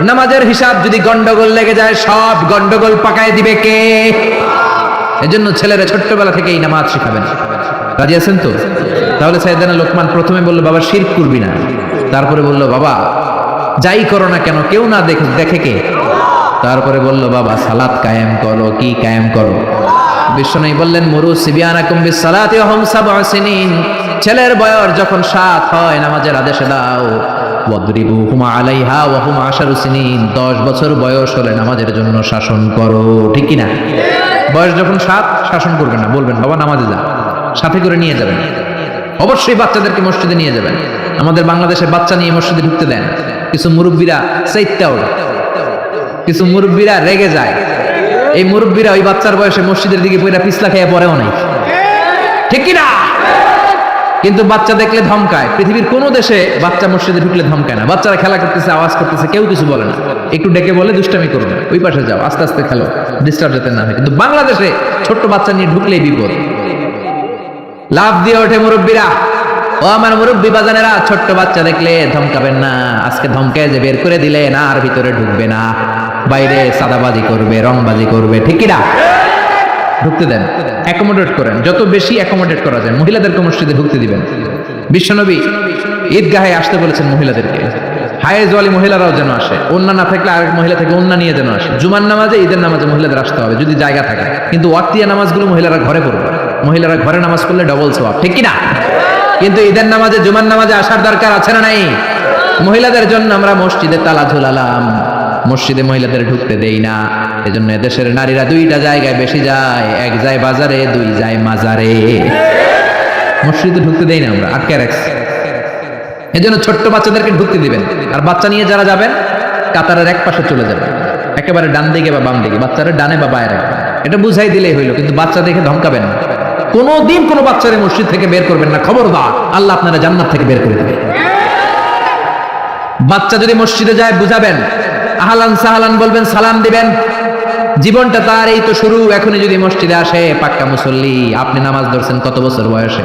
নামাজের হিসাব যদি গন্ডগোল লেগে যায় সব গন্ডগোল পাকায় দিবে কে? এজন্য ছেলেরা ছোট্টবেলা থেকেই নামাজ শিখাবেন। রাজি আছেন তো? তাহলে সাইয়েদনা লোকমান প্রথমে বলল, বাবা শিরক করবি না। তারপরে বলল, বাবা যাই করো না কেন কেউ না দেখে কে? তারপরে বলল, বাবা সালাত কায়েম করো। কি কায়েম করো? বিশ্বনবী বললেন, মুরু সিবিয়ানাকুম বিস-সালাতি ওয়া হুম 7 সিনিন, ছেলের বয়স যখন 7 হয় নামাজের আদেশ দাও। ওয়াদরিবুহুম আলাইহা ওয়া হুম 10 সিনিন, 10 বছর বয়স হলে নামাজের জন্য শাসন করো। ঠিক কি না? বয়স যখন 7 শাসন করবেন না, বলবেন বাবা নামাজে যা, সাথে করে নিয়ে যাবেন। অবশ্যই বাচ্চাদেরকে মসজিদে নিয়ে যাবেন। আমাদের বাংলাদেশে বাচ্চা নিয়ে মসজিদে ঢুকতে দেন কিছু মুরব্বীরা চাইতে ওঠে, কিছু মুরব্বীরা রেগে যায়, এই মুরব্বীরা ওই বাচ্চার বয়সে মসজিদের দিকে পয়রা পিছলা খেয়ে পড়েও নাই, ঠিক কি না? কিন্তু বাচ্চা দেখলে ধমকায়। পৃথিবীর কোন দেশে বাচ্চা মসজিদে ঢুকলে ধমকায় না। বাচ্চারা খেলা করতেছে, আওয়াজ করতেছে, কেউ কিছু বলে না, একটু ডেকে বলে দুষ্টামি করো না, ওই পাশে যাও, আস্তে আস্তে খেলো, ডিস্টার্ব যাতে না হয়। কিন্তু বাংলাদেশে ছোট্ট বাচ্চা নিয়ে ঢুকলেই বিপদ, লাভ দিয়ে ওঠে মুরব্বীরা। ও আমার মুরব্বী বাজানেরা, ছোট্ট বাচ্চা দেখলে ধমকাবেন না। আজকে ধমকায় যে বের করে দিলে না, আর ভিতরে ঢুকবে না, বাইরে সাদাবাজি করবে, রংবাজি করবে, ঠিক কি না? ঢুকতে দেন, অ্যাকোমোডেট করেন, যত বেশি অ্যাকোমোডেট করা যায়। মহিলাদেরকে মসজিদে ঢুকতে দিবেন। বিশ্বনবী ঈদগাহে আসতে বলেছেন মহিলাদেরকে, হায়েজ ওয়ালি মহিলারাও যেন আসে, ওন্না না থাকলে আরেক মহিলা থেকে ওন্না নিয়ে যেন আসে। জুমার নামাজে, ঈদের নামাজে মহিলাদের আসতে হবে যদি জায়গা থাকে, কিন্তু ওয়াক্তিয়া নামাজগুলো মহিলারা ঘরে পড়বে। মহিলারা ঘরে নামাজ পড়লে ডবল সওয়াব, ঠিক কি না? কিন্তু ঈদের নামাজে, জুমার নামাজে আসার দরকার আছে না নাই? মহিলাদের জন্য আমরা মসজিদে তালা ঝুলালাম, মসজিদে মহিলাদের ঢুকতে দেই না। এজন্য দেশের নারীরা দুইটা জায়গায় বেশি যায়, এক যায় বাজারে, দুই যায় মাজারে। মসজিদে ঢুকতে দেই না আমরা, আটকে রাখছি। এজন্য ছোট্ট বাচ্চাদেরকে ঢুকতে দিবেন। আর বাচ্চা নিয়ে যারা যাবেন কাতারের এক পাশে চলে যাবেন, একেবারে ডান দিকে বা বাম দিকে, বাচ্চারা ডানে বা বায়ে রাখবেন। এটা বুঝাই দিলেই হইলো, কিন্তু বাচ্চা দেখে ধমকাবেন না। কোনোদিন কোনো বাচ্চারে মসজিদ থেকে বের করবেন না, খবরদার, আল্লাহ আপনারা জান্নাত থেকে বের করে দেবে। বাচ্চা যদি মসজিদে যায় বুঝাবেন, আহলান সাহলান বলবেন, সালাম দিবেন। জীবনটা তার এই তো শুরু। এখনই যদি মসজিদে আসে পাক্কা মুসল্লি। আপনি নামাজ ধরছেন কত বছর বয়সে?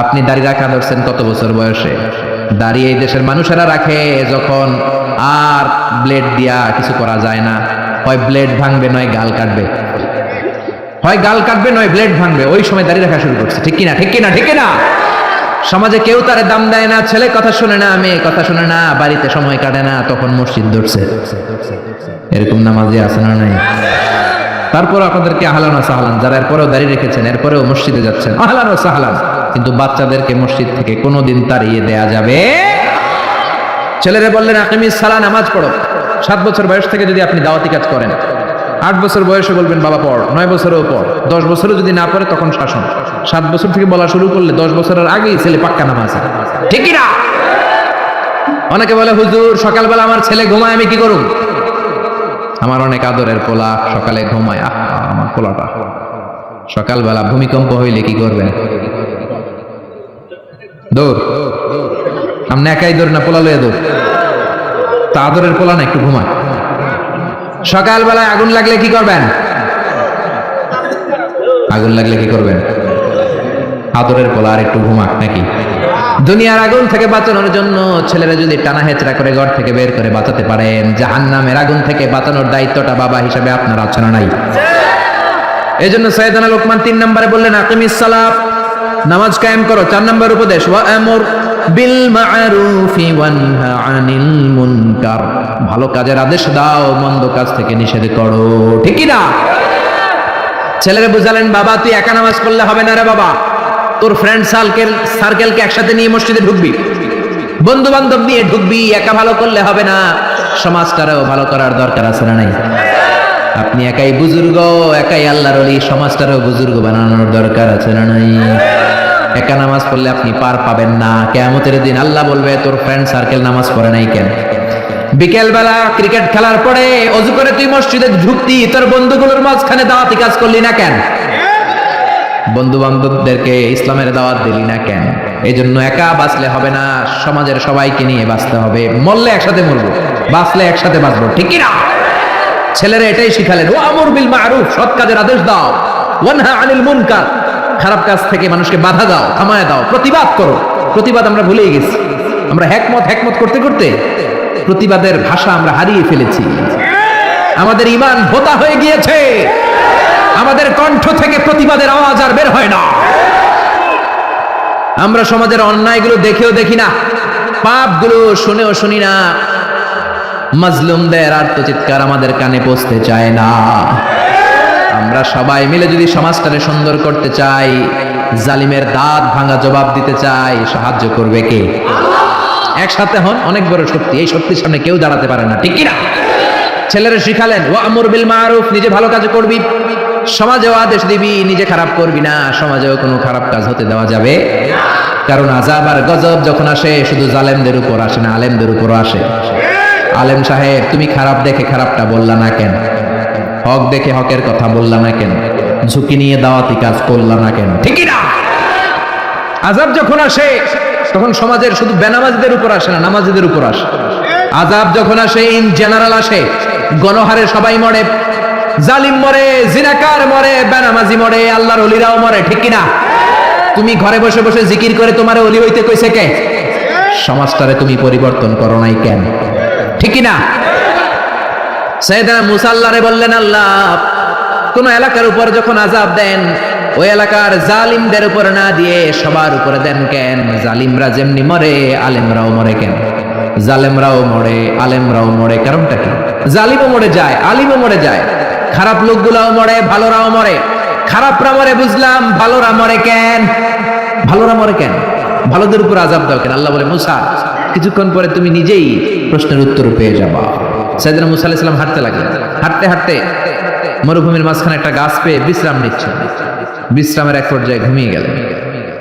আপনি দাড়ি রাখা ধরছেন কত বছর বয়সে? দাড়ি এই দেশের মানুষেরা রাখে যখন আর ব্লেড দিয়া কিছু করা যায় না, হয় ব্লেড ভাঙবে নয় গাল কাটবে, হয় গাল কাটবে নয় ব্লেড ভাঙবে, ওই সময় দাড়ি রাখা শুরু করছে, ঠিক কিনা? ঠিক কিনা? ঠিক কিনা? সমাজে কেউ তার দাম দেয় না, ছেলে কথা শুনে না, মেয়ে কথা শুনে না, বাড়িতে সময় কাটে না, তখন মসজিদ ধরছে। এরকম নামাজি আছে না নাই? তারপর আপনাদেরকে আহলান ওয়া সাহলান, যারা এরপরেও দাঁড়িয়ে রেখেছেন, এরপরেও মসজিদে যাচ্ছেন, আহলান ওয়া সাহলান। কিন্তু বাচ্চাদেরকে মসজিদ থেকে কোনোদিন তাড়িয়ে দেয়া যাবে। ছেলেরা বললেন আকিমিস সালাহ, নামাজ পড়ো। 7 বছর বয়স থেকে যদি আপনি দাওয়াতি কাজ করেন, 8 বছর বয়সে বলবেন বাবা পড়, 9 বছরেও পড়, 10 বছরও যদি না পড়ে তখন শাসন। 7 বছর থেকে বলা শুরু করলে 10 বছরের আগেই ছেলে পাক্কা নামাজ, ঠিক কি না? অনেকে বলে হুজুর সকালবেলা আমার ছেলে ঘুমায়, আমি কি করব? আমার অনেক আদরের পোলা সকালে ঘুমায়, আমার পোলাটা সকালবেলা ভূমিকম্প হইলে কি করবেন? দৌড়। আপনি একাই দৌড় না, পোলা লইয়া দৌড়? তা আদরের পোলা না, একটু ঘুমায়। সকালবেলায় আগুন লাগলে কি করবেন? আগুন লাগলে কি করবেন? আদরের পোলা আর একটু ঘুমাক নাকি? দুনিয়ার আগুন থেকে বাঁচানোর জন্য ছেলেরা যদি টানা হেচড়া করে ঘর থেকে বের করে বাঁচাতে পারেন, জাহান্নামের আগুন থেকে বাঁচানোর দায়িত্বটা বাবা হিসাবে আপনার আছে না নাই? এই জন্য সাইয়েদনা লোকমান 3 নম্বরে বললেন আকিমিস সালাত, নামাজ কায়েম করো। 4 নম্বর উপদেশ ওয়া আমর বিল মা'রুফি ওয়ানহা আনিল মুনকার, ভালো কাজের আদেশ দাও, মন্দ কাজ থেকে নিষেধ করো, ঠিক কি না? ছেলেরা বুঝালেন বাবা তুই একা নামাজ পড়লে হবে না রে বাবা, তোর ফ্রেন্ড সার্কেলকে একসাথে নিয়ে মসজিদে ঢুকবি, বন্ধু বান্ধব নিয়ে ঢুকবি, একা ভালো করলে হবে না, সমাজটারও ভালো করার দরকার আছে না নাই? আপনি একাই বুজুর্গ, একাই আল্লাহর ওলি, সমাজটারও বুজুর্গ বানানোর দরকার আছে না নাই? একা নামাজ পড়লে আপনি পার পাবেন না। কিয়ামতের দিন আল্লাহ বলবে তোর ফ্রেন্ড সার্কেল নামাজ পড়ে নাই কেন? বিকেল বেলা ক্রিকেট খেলার পরে অজু করে তুই মসজিদে ঢুকতি, তোর বন্ধুগুলোর মাঝখানে দাওয়াতি কাজ করলি না কেন? বন্ধু বান্ধবদেরকে ইসলামের দাওয়াত দিলি না কেন? এই জন্য একা বাঁচলে হবে না, সমাজের সবাইকে নিয়ে বাঁচতে হবে। মরলে একসাথে মরবো, বাঁচলে একসাথে বাঁচবো, ঠিক কি না? ছেলেরা এটাই শিখালেন, ও আমর বিল মারুফ, সৎ কাজের আদেশ দাও, ওয়ানহা আনিল মুনকার, খারাপ কাজ থেকে মানুষকে বাধা দাও, থামায় দাও, প্রতিবাদ করো। প্রতিবাদ আমরা ভুলেই গেছি। আমরা হ্যাকমত করতে করতে প্রতিবাদের ভাষা আমরা হারিয়ে ফেলেছি। আমাদের ঈমান ভোতা হয়ে গিয়েছে, আমাদের কণ্ঠ থেকে প্রতিবাদের আওয়াজ আর বের হয় না। আমরা সমাজের অন্যায়গুলো দেখেও দেখি না, পাপগুলো শুনেও শুনি না, মাজলুমদের আর্তচিৎকার আমাদের কানে পৌঁছতে চায় না। আমরা সবাই মিলে যদি সমাজটাকে সুন্দর করতে চাই, জালিমের দাঁত ভাঙা জবাব দিতে চাই, সাহায্য করবে কে? একসাথে হন, অনেক বড় শক্তি, এই শক্তির সামনে কেউ দাঁড়াতে পারে না, ঠিক কি না? ছেলেরা শিখালেন ওয়া আমর বিল মারুফ, নিজে ভালো কাজ করবি, সমাজেও আদেশ দিবি, নিজে খারাপ করবি না, সমাজেও কোনো খারাপ কাজ হতে দেওয়া যাবে না। কারণ আযাব আর গজব যখন আসে শুধু জালেমদের উপর আসে না, আলেমদের উপরও আসে। আলেম সাহেব তুমি খারাপ দেখে খারাপটা বললা না কেন? হক দেখে হকের কথা বললা না কেন? ঝুঁকি নিয়ে দাওয়াতি কাজ করলা না কেন? ঠিকই না? আযাব যখন আসে তখন সমাজের শুধু বেনামাজিদের উপর আসে না, নামাজিদের উপর আসে। আযাব যখন আসে ইন জেনারেল আসে, গণহারে সবাই মরে, জালিম মরে, জিনাকার মরে, বেনামাজি মরে, আল্লাহর ওলিরাও মরে, ঠিক কি না? তুমি ঘরে বসে বসে জিকির করে তোমার ওলি হইতে কইছে কে? সমাজটারে তুমি পরিবর্তন করো নাই কেন? ঠিক কি না? সাইয়েদনা মুসা আল্লাহরে বললেন, আল্লাহ কোন এলাকার উপর যখন আযাব দেন ওই এলাকার জালিমদের উপর না দিয়ে সবার উপরে দেন কেন? জালিমরা যেমনি মরে আলেমরাও মরে কেন? জালেমরাও মরে আলেমরাও মরে, কারণটা কি? জালিমও মরে যায়, আলিমও মরে যায়, খারাপ লোকগুলাও মরে, ভালোরাও মরে। খারাপরা মরে বুঝলাম, ভালোরা মরে কেন? ভালোরা মরে কেন? ভালোদের উপর আযাব দাও কেন? আল্লাহ বলে, মুসা কিছুক্ষণ পরে তুমি নিজেই প্রশ্নের উত্তর পেয়ে যাবা। সাইয়েদনা মুসা আলাইহিস সালাম হাঁটতে লাগলেন। হাঁটতে হাঁটতে মরুভূমির মাঝখানে একটা গাছ পেয়ে বিশ্রাম নিচ্ছেন। বিশ্রামের এক পর্যায়ে ঘুমিয়ে গেলেন,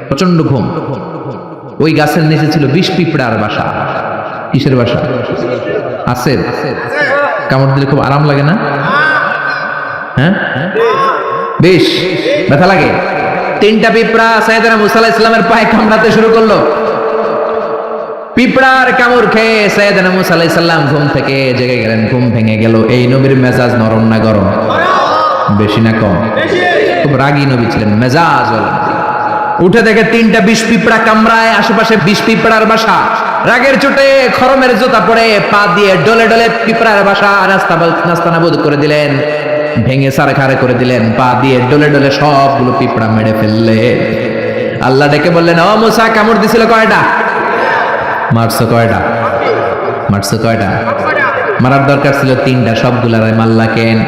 প্রচন্ড ঘুম। ওই গাছের নিচে ছিল বিষ পিঁপড়ার বাসা। কিসের বাসা? আছে, কামড় দিলে খুব আরাম লাগে না? হ্যাঁ, বেশ ব্যথা লাগে। তিনটা পিঁপড়া সাইয়েদনা মুসা আলাইহিস সালামের পায়ে কামড়াতে শুরু করলো। পিঁপড়ার কামড় খেয়ে সাইয়েদনা মুসা আলাইহিস সালাম ঘুম থেকে জেগে গেলেন। ঘুম ভেঙে গেল। এই নবীর মেজাজ নরম না গরম? বেশি না কম? খুব রাগী নবী ছিলেন, মেজাজ ওলা। উঠে দেখে তিনটা বিষ পিঁপড়া কামড়ায়, আশেপাশে বিষ পিঁপড়ার বাসা। রাগের চোটে খরমের জুতা পরে পা দিয়ে ডলে ডলে পিঁপড়ার বাসা নাস্তানাবুদ করে দিলেন, ভেঙে সারখারে করে দিলেন। পা দিয়ে ডলে ডলে সবগুলো পিঁপড়া মেরে ফেললে। আল্লাহ ডেকে বললেন, ও মুসা কামড় দিছিল কয়টা? মারছো কয়টা? মারছো কয়টা? মারার দরকার ছিল তিনটা, সবগুলার মাল্লা কেন?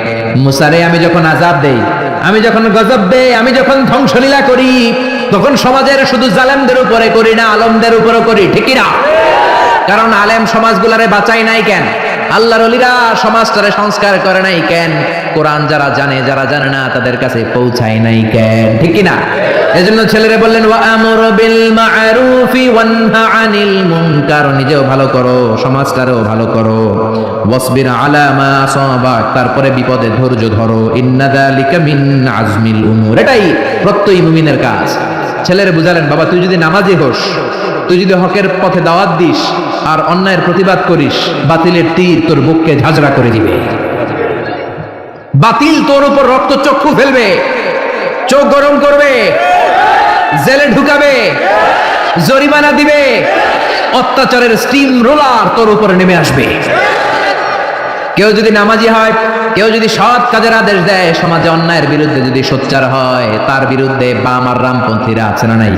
মুসারে আমি যখন আযাব দেই, আমি যখন গজব দেই, আমি যখন ধ্বংসলীলা করি, তখন সমাজের শুধু জালেমদের উপরে করি না, আলেমদের উপরও করি, ঠিক না? কারণ আলেম সমাজগুলারে বাঁচাই নাই কেন? আল্লাহর ওলিরা সমাজটারে সংস্কার করে নাই কেন? কোরআন যারা জানে, যারা জানে না তাদের কাছে পৌঁছায় নাই কেন? ঠিক না? এজন্য ছেলেরে বললেন, ওয়া আমরু বিল মা'রুফি ওয়ানহা আনিল মুনকার, নিজেও ভালো করো, সমাজটারেও ভালো করো। ওয়াসবির আলা মা আসাবাক, তারপরে বিপদে ধৈর্য ধরো। ইন্না যালিকা মিন আজমিল উমুর, এটাই প্রত্যয়ী মুমিনের কাজ। ছেলেরে বুঝালেন, বাবা তুই যদি নামাজি হোস, তুই যদি হকের পথে দাওয়াত দিস আর অন্যায়ের প্রতিবাদ করিস, বাতিলের তীর তোর বুককে ঝাঁঝরা করে দিবে। বাতিল তোর উপর রক্ত চক্ষু ফেলবে, চোখ গরম করবে, জেলে ঢুকাবে, জরিমানা দিবে, অত্যাচারের স্টিম রোলার তোর উপরে নেমে আসবে। কেউ যদি নামাজি হয়, কেউ যদি সৎ কাজের আদেশ দেয়, সমাজে অন্যায়ের বিরুদ্ধে যদি সোচ্চার হয়, তার বিরুদ্ধে বাম আর রামপন্থীরা আছে না নাই?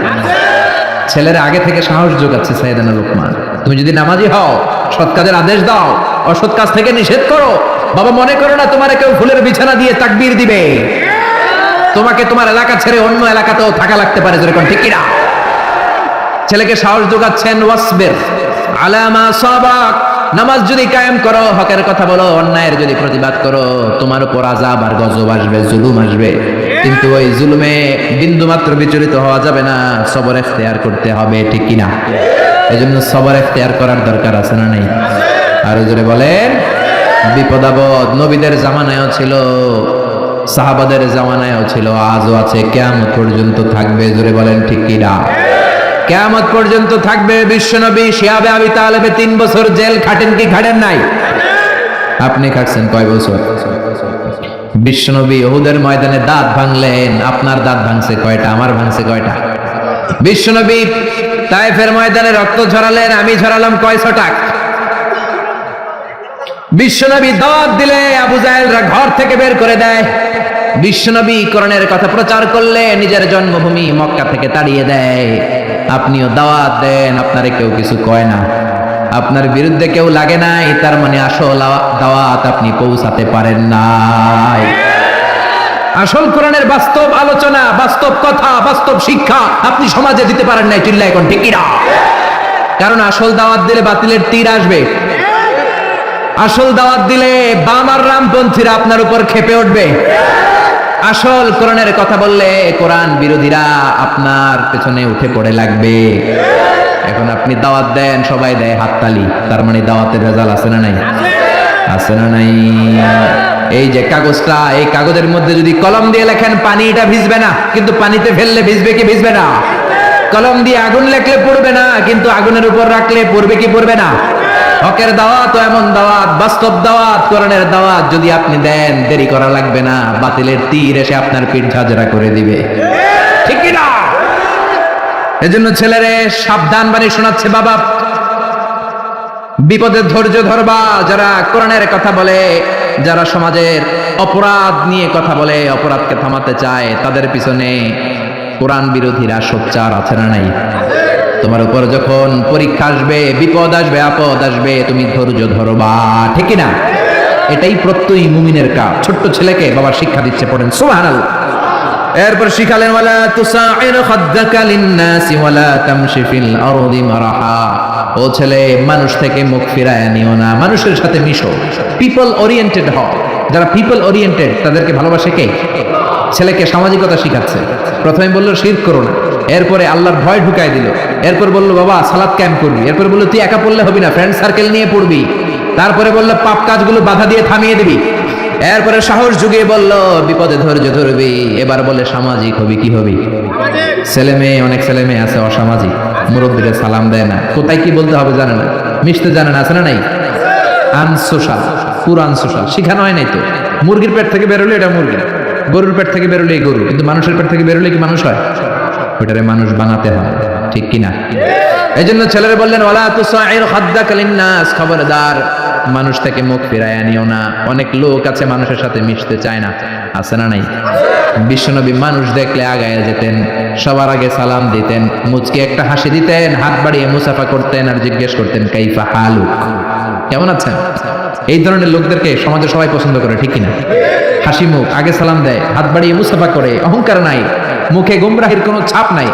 ছেলেরা আগে থেকে সাহস যোগাচ্ছে সাইয়েদনা লোকমান, তুমি যদি নামাজি হও, সৎ কাজের আদেশ দাও, অসৎ কাজ থেকে নিষেধ করো। বাবা মনে করো না তোমারে কেউ ফুলের বিছানা দিয়ে তাকবীর দিবে। তোমাকে তোমার এলাকা ছেড়ে অন্য এলাকাতেও থাকা লাগতে পারে, যেরকম ঠিক কিনা? ছেলেকে সাহস যোগাচ্ছেন, ওয়াসবির আলা মা সাবাক, নামাজ যদি কায়েম করো, হকের কথা বলো, অন্যায়ের যদি প্রতিবাদ করো, তোমার উপর আযাব আর গজব আসবে, জুলুম আসবে, কিন্তু ওই জুলুমে বিন্দু মাত্র বিচলিত হওয়া যাবে না, সবর ইখতিয়ার করতে হবে, ঠিক কিনা? এজন্য সবর ইখতিয়ার করার দরকার আছে না নেই? আর জোরে বলেন। বিপদ আপদ নবীদের জামানায়ও ছিল, সাহাবাদের জামানায়ও ছিল, আজও আছে, কিয়ামত পর্যন্ত থাকবে। জোরে বলেন ঠিক কিনা? কিয়ামত পর্যন্ত থাকবে। বিশ্বনবী শিহাবে আবি তালেবে 3 বছর জেল খাটেন কি খাটেন নাই? আপনি খাটছেন কয় বছর? বিশ্বনবী উহুদের ময়দানে দাঁত ভাঙলেন, আপনার দাঁত ভাঙছে কয়টা? আমার ভাঙছে কয়টা? বিশ্বনবী তায়েফের ময়দানে রক্ত ঝরালেন, আমি ঝরালাম কয় ছটাক? বিশ্বনবী দাওয়াত দিলে আবু জাহেলরা ঘর থেকে বের করে দেয়। বিশ্বনবী কোরআনের কথা প্রচার করলে নিজের জন্মভূমি মক্কা থেকে তাড়িয়ে দেয়। আপনিও দাওয়াত দেন, আপনারে কেউ কিছু কয় না, আপনার বিরুদ্ধে কেউ লাগে নাই, তার মানে আসল দাওয়াত আপনি পৌঁছাতে পারেন নাই। আসল কোরআনের বাস্তব আলোচনা, বাস্তব কথা, বাস্তব শিক্ষা আপনি সমাজে দিতে পারেন নাই। চিল্লা এখন ঠিক কিনা? কারণ আসল দাওয়াত দিলে বাতিলের তীর আসবে। আসল দাওয়াত দিলে বাম আর রামপন্থীরা আপনার উপর ক্ষেপে উঠবে। আসল কোরআনের কথা বললে কোরআন বিরোধীরা আপনার পেছনে উঠে পড়ে লাগবে। এখন আপনি দাওয়াত দেন, সবাই দেয় হাততালি, তার মানে দাওয়াতের রেজাল্ট আছে না নাই? আছে না নাই? এই যে কাগজটা, এই কাগজের মধ্যে যদি কলম দিয়ে লেখেন পানি, এটা ভিজবে না, কিন্তু পানিতে ফেললে ভিজবে কি ভিজবে না? কলম দিয়ে আগুন লেখলে পড়বে না, কিন্তু আগুনের উপর রাখলে পড়বে কি পড়বে না? হকের দাওয়াত ও এমন দাওয়াত, বাস্তব দাওয়াত, কোরআনের দাওয়াত যদি আপনি দেন, দেরি করা লাগবে না, বাতিলের তীর এসে আপনার পিঠ ঝাঁঝরা করে দিবে, ঠিক কি না? এজন্য ছেলেরে সাবধান বাণী শোনাচ্ছে বাবা, বিপদের ধৈর্য ধরবা। যারা কোরআনের কথা বলে, যারা সমাজের অপরাধ নিয়ে কথা বলে, অপরাধকে থামাতে চায়, তাদের পিছনে কোরআন বিরোধীরা সোচ্চার আছে না নাই? তোমার উপর যখন পরীক্ষা আসবে, বিপদ আসবে, আপদ আসবে, তুমি ধৈর্য ধরবা, ঠিক না? এটাই প্রত্যয়ী মুমিনের কাজ। ছোট্ট ছেলেকে বাবা শিক্ষা দিচ্ছে, পড়েন সুবহানাল্লাহ। এরপর শিখালেন ওয়ালা তুসাইর খাদ্দাকা লিন্নাসি ওয়ালা তামশি ফিল আরদি মারাহা। ও ছেলে, মানুষ থেকে মুখ ফিরায় নিও না, মানুষের সাথে মিশো, পিপল ওরিয়েন্টেড হও। যারা পিপল ওরিয়েন্টেড তাদেরকে ভালোবাসে কে? ছেলেকে সামাজিকতা শিখাচ্ছে। প্রথমে বললো শিরক করো না, এরপরে আল্লাহর ভয় ঢুকায় দিল, এরপর বললো বাবা সালাত ক্যাম্প করবি, এরপর বললো তুই একা পড়লে হবি না, ফ্রেন্ড সার্কেল নিয়ে পড়বি, তারপরে বললো পাপ কাজগুলো বাধা দিয়ে থামিয়ে দিবি, এরপরে সাহস যুগিয়ে বললো বিপদে ধৈর্য ধরবি, এবার বলে সামাজিক হবি। কি হবি? ছেলে মেয়ে, অনেক ছেলে মেয়ে আছে অসামাজিক, মুরব্বীরা সালাম দেয় না, কোথায় কি বলতে হবে জানে না, মিশতে জানে না, আছে না নাই? আনসোশাল, পুরো আনসোশাল, শিখানো হয় নাই তো। মুরগির পেট থেকে বেরোলে এটা মুরগি, গরুর পেট থেকে বেরোলে গরু, কিন্তু মানুষের পেট থেকে বেরোলে কি মানুষ হয়? ওটারে মানুষ বানাতে হয়, ঠিক কিনা? এই জন্য ছেলেরা বললেন ওয়ালা তুসাইর খাদ্দাকা লিন্নাস, খবরদার মানুষ থেকে মুখ ফিরায় নিও না। অনেক লোক আছে মানুষের সাথে মিশতে চায় না, আছে না নাই? বিশ্বনবী মানুষ দেখলে আগায় যেতেন, সবার আগে সালাম দিতেন, মুচকি একটা হাসি দিতেন, হাত বাড়িয়ে মুসাফা করতেন, আর জিজ্ঞেস করতেন কাইফা হালুক, কেমন আছেন? এই ধরনের লোকদেরকে সমাজে সবাই পছন্দ করে, ঠিক কিনা? হাসি মুখ, আগে সালাম দেয়, হাত বাড়িয়ে মুসাফা করে, অহংকার নাই, মুখে গুমরাহির কোনো ছাপ নাই।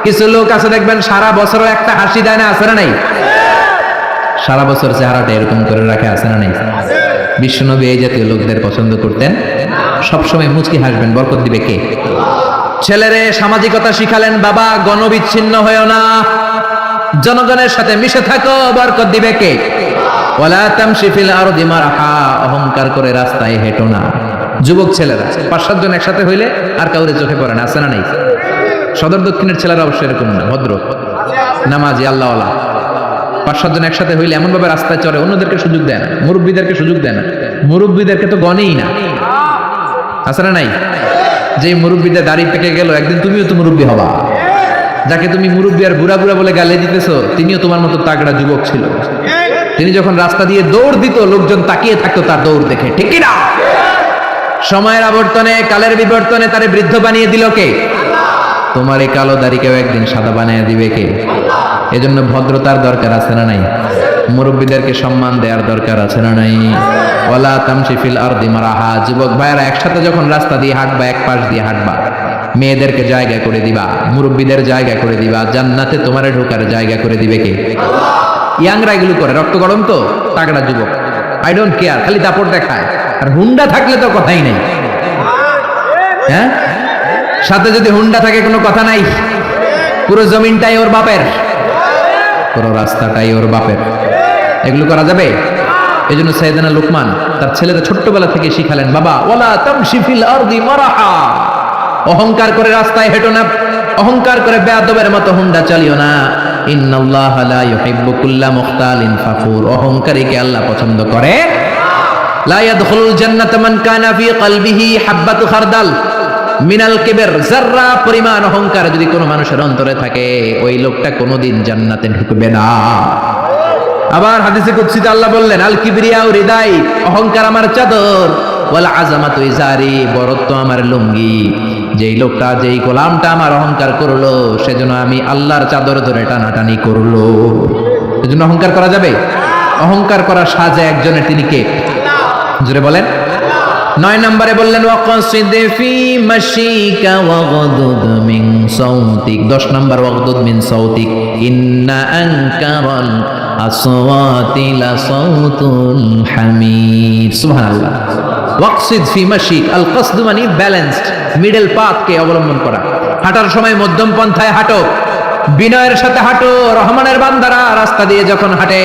কিছু লোক আছে দেখবেন সারা বছরও একটা হাসি দেয় না, আছে না নাই? সারা বছর চেহারাটা এরকম করে রাখে, আছে না নাই? বিশ্বনবী এই জাতীয় লোকদের পছন্দ করতেন। সবসময় মুচকি হাসবেন, বরকত দিবে কে? ছেলেরে সামাজিকতা শিখালেন বাবা, গণবিচ্ছিন্ন হয়েও না, জনগণের সাথে মিশে থাকো, বরকত দিবে কে? ওয়ালা তামশি ফিল আরদি মারহা, অহংকার করে রাস্তায় হেঁটো না। যুবক ছেলেরা 5-7 জন একসাথে হইলে আর কাউরে চোখে পড়ে না, আছে না নাই? সদর দক্ষিণের ছেলেরা অবশ্যই এরকম না, ভদ্র নামাজি আল্লাহওয়ালা। 5-7 জন একসাথে হইলে এমন ভাবে রাস্তায় চলে, অন্যদেরকে সুযোগ দেয় না, মুরব্বীদেরকে সুযোগ দেয় না, মুরব্বীদেরকে তো গনেই না, আছে না নাই? যে মুরব্বীদের দাড়ি পেকে গেল, একদিন তুমিও তো মুরব্বী হবা। যাকে তুমি মুরব্বী আর বুড়া বুড়া বলে গালে দিতেছো, তিনিও তোমার মতো তাগড়া যুবক ছিল। তিনি যখন রাস্তা দিয়ে দৌড় দিত, লোকজন তাকিয়ে থাকতো তার দৌড় দেখে, ঠিক কি না? সময়ের আবর্তনে, কালের বিবর্তনে তারে বৃদ্ধ বানিয়ে দিল কে? তোমার এই কালো দাড়িকেও একদিন সাদা বানিয়ে দিবে কে? এজন্য ভদ্রতার দরকার আছে না নাই? মুরব্বীদেরকে সম্মান দেওয়ার দরকার আছে না নাই? ওয়ালা তামশি ফিল আরদি মারাহা, যুবক ভাইরা একসাথে যখন রাস্তা দিয়ে হাঁটবা, এক পাশ দিয়ে হাঁটবা, মেয়েদেরকে জায়গা করে দিবা, মুরব্বীদের জায়গা করে দিবা, জান্নাতে তোমারে ঢোকার জায়গা করে দিবে কে? ইয়াংরা এগুলো করে, রক্ত গরম তো, তাগড়া যুবক, আই ডোন্ট কেয়ার, খালি দাপট দেখায়। আর হুন্ডা থাকলে তো কথাই নেই, হ্যাঁ? সাথে যদি হুন্ডা থাকে কোনো কথা নাই, পুরো জমিনটাই ওর বাপের, পুরো রাস্তাটাই ওর বাপের। এগুলো করা যাবে? এই জন্য সাইয়েদনা লুকমান তার ছেলেদের ছোট্টবেলা থেকে শিখালেন বাবা ওয়ালা তামশি ফিল আরদি মারাহা, অহংকার করে রাস্তায় হেঁটো না, অহংকার করে বেয়াদবের মতো হুন্ডা চালিও না। ইন্নাল্লাহা লা ইউহিব্বু কুল্লা মুখতালিন ফাখুর, অহংকারীকে আল্লাহ পছন্দ করে। লা ইয়াদখুলুল জান্নাতা মান কানা ফি কলবিহি হাব্বাতু খারদাল মিনাল কিবর, যাররা পরিমাণ অহংকার যদি কোনো মানুষের অন্তরে থাকে, ওই লোকটা কোনোদিন জান্নাতে ঢুকবে না। আবার হাদিসে কুদসিতে আল্লাহ বললেন আল কিবরিয়াউ রিদাই, অহংকার আমার চাদর, ওয়াল আযামাতু ইজারি, বরত্ব আমার লুঙ্গি। যেই লোকটা, যেই গোলামটা আমার অহংকার করলো, সেজন্য আমি আল্লাহর চাদর ধরে টানাটানি করলো। এজন্য অহংকার করা যাবে? অহংকার করা সাজে একজনের, তিনি কে? জোরে বলেন। 9 নম্বরে বললেন ওয়াকসিদ ফি মাশিকা ওয়াগদুদ মিন সাউতিক। 10 নম্বর ওয়াগদুদ মিন সাউতিক, ইন্না আনকারাল আসওয়াতি লা সাউতুল হামির। সুবহানাল্লাহ। ওয়াকসিদ ফি মাশিক, আল কসদ মানে ব্যালেন্সড, মিডল পাথকে অবলম্বন করা। হাঁটার সময় মধ্যম পন্থায় হাঁটো, বিনয়ের সাথে হাঁটো। রহমানের বান্দারা রাস্তা দিয়ে যখন হাঁটে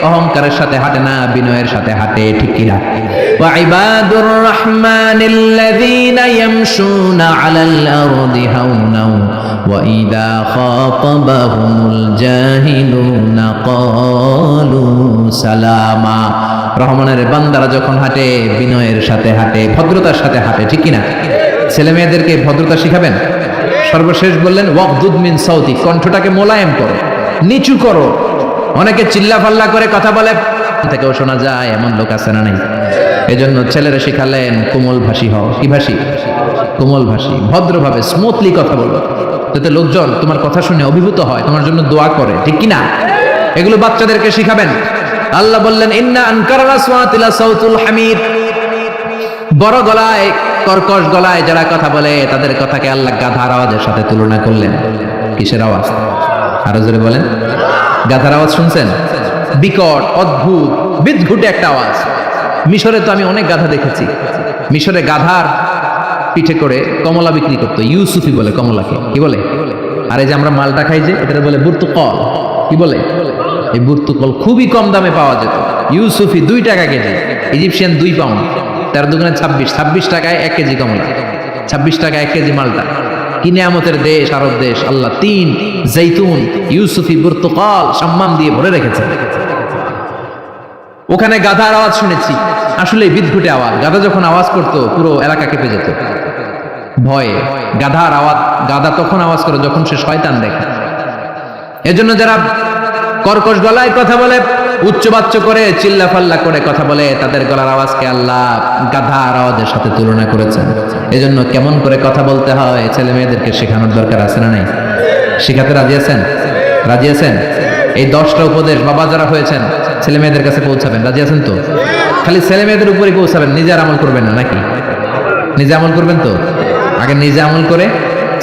অহংকারের সাথে হাঁটে না, বিনয়ের সাথে হাঁটে, ঠিক কিনা? ওয়া ইবাদুর রাহমানিল্লাযীনা ইয়ামশুনা আলাল আরদি হাওনা ওয়া ইযা খাতাবাহুমুল জাহিলুনা ক্বালু সালামা। রহমানের বান্দারা যখন হাঁটে বিনয়ের সাথে হাঁটে, ভদ্রতার সাথে হাঁটে, ঠিক কিনা? ছেলে মেয়েদেরকে ভদ্রতা শিখাবেন। সর্বশেষ বললেন ওয়াকদুদ মিন সাউতি, কণ্ঠটাকে মোলায়েম করো, নিচু করো। অনেকে চিল্লা ফাল্লা করে কথা বলে, থেকেও শোনা যায়, এমন লোক আছে না নাই? এজন্য ছেলেরা শিখালেন কোমল ভাষী হও। কি ভাষী? কোমল ভাষী, ভদ্রভাবে স্মুথলি কথা বলো, যাতে লোকজন তোমার কথা শুনে অভিভূত হয়, তোমার জন্য দোয়া করে, ঠিক কিনা? এগুলো বাচ্চাদেরকে শিখাবেন। আল্লাহ বললেন ইন্না আনকারাল আসওয়াতি লা সাউতুল হামির, বড় গলায় কর্কশ গলায় যারা কথা বলে তাদের কথাকে আল্লাহ গাধার আওয়াজের সাথে তুলনা করলেন। কিসের আওয়াজ? আরো জোরে বলেন। গাধার আওয়াজ শুনছেন? বিকট, অদ্ভুত, বিদঘুটে একটা আওয়াজ। মিশরে তো আমি অনেক গাধা দেখেছি। মিশরে গাধার পিঠে করে কমলা বিক্রি করতো, ইউসুফি বলে কমলাকে। কি বলে? আর এই যে আমরা মালটা খাই যে, এটা বলে বুর্তুকল। কি বলে? এই বুর্তুকল খুবই কম দামে পাওয়া যেত। ইউসুফি 2 টাকা কেজি, ইজিপশিয়ান 2 পাউন্ড, 13 দুগুণে 26, 26 টাকায় 1 কেজি কমলা, 26 টাকায় 1 কেজি মালটা। কি নিয়ামতের দেশ আরব দেশ! আল্লাহ তিন, জৈতুন, ইউসুফি, বুর্তুকল সম্মান দিয়ে ভরে রেখেছে। ওখানে গাধার আওয়াজ শুনেছি, আসলে বিদঘুটে আওয়াজ। গাধা যখন আওয়াজ করতো পুরো এলাকা কেঁপে যেত ভয়ে। গাধার আওয়াজ, গাধা তখন আওয়াজ করে যখন সে শয়তান দেখে। এজন্য যারা কর্কশ গলায় কথা বলে, উচ্চবাচ্য করে, চিল্লা ফাল্লা করে কথা বলে, তাদের গলার আওয়াজকে আল্লাহ গাধার আওয়াজের সাথে তুলনা করেছেন। এজন্য কেমন করে কথা বলতে হয় ছেলে মেয়েদেরকে শেখানোর দরকার আছে না নাই? শিখাতে রাজি আছেন? রাজি আছেন? এই 10টা উপদেশ বাবা যারা হয়েছেন ছেলে মেয়েদের কাছে পৌঁছাবেন, রাজি আছেন তো? খালি ছেলে মেয়েদের উপরে পৌঁছাবেন, নিজে আর আমল করবেন না নাকি? নিজে আমল করবেন তো? আগে নিজে আমল করে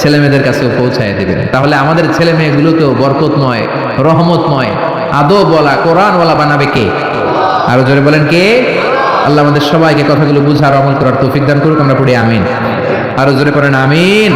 ছেলে মেয়েদের কাছেও পৌঁছায় দিবেন। তাহলে আমাদের ছেলে মেয়েগুলোকেও বরকতময়, রহমতময়, আদব বলা, কোরআনওয়ালা বানাবে কে? আরো জোরে বলেন কে? আল্লাহ আমাদের সবাইকে কথাগুলো বুঝার, আমল করার তৌফিক দান করুক। আমরা পড়ি আমিন। আরো জোরে করেন আমিন।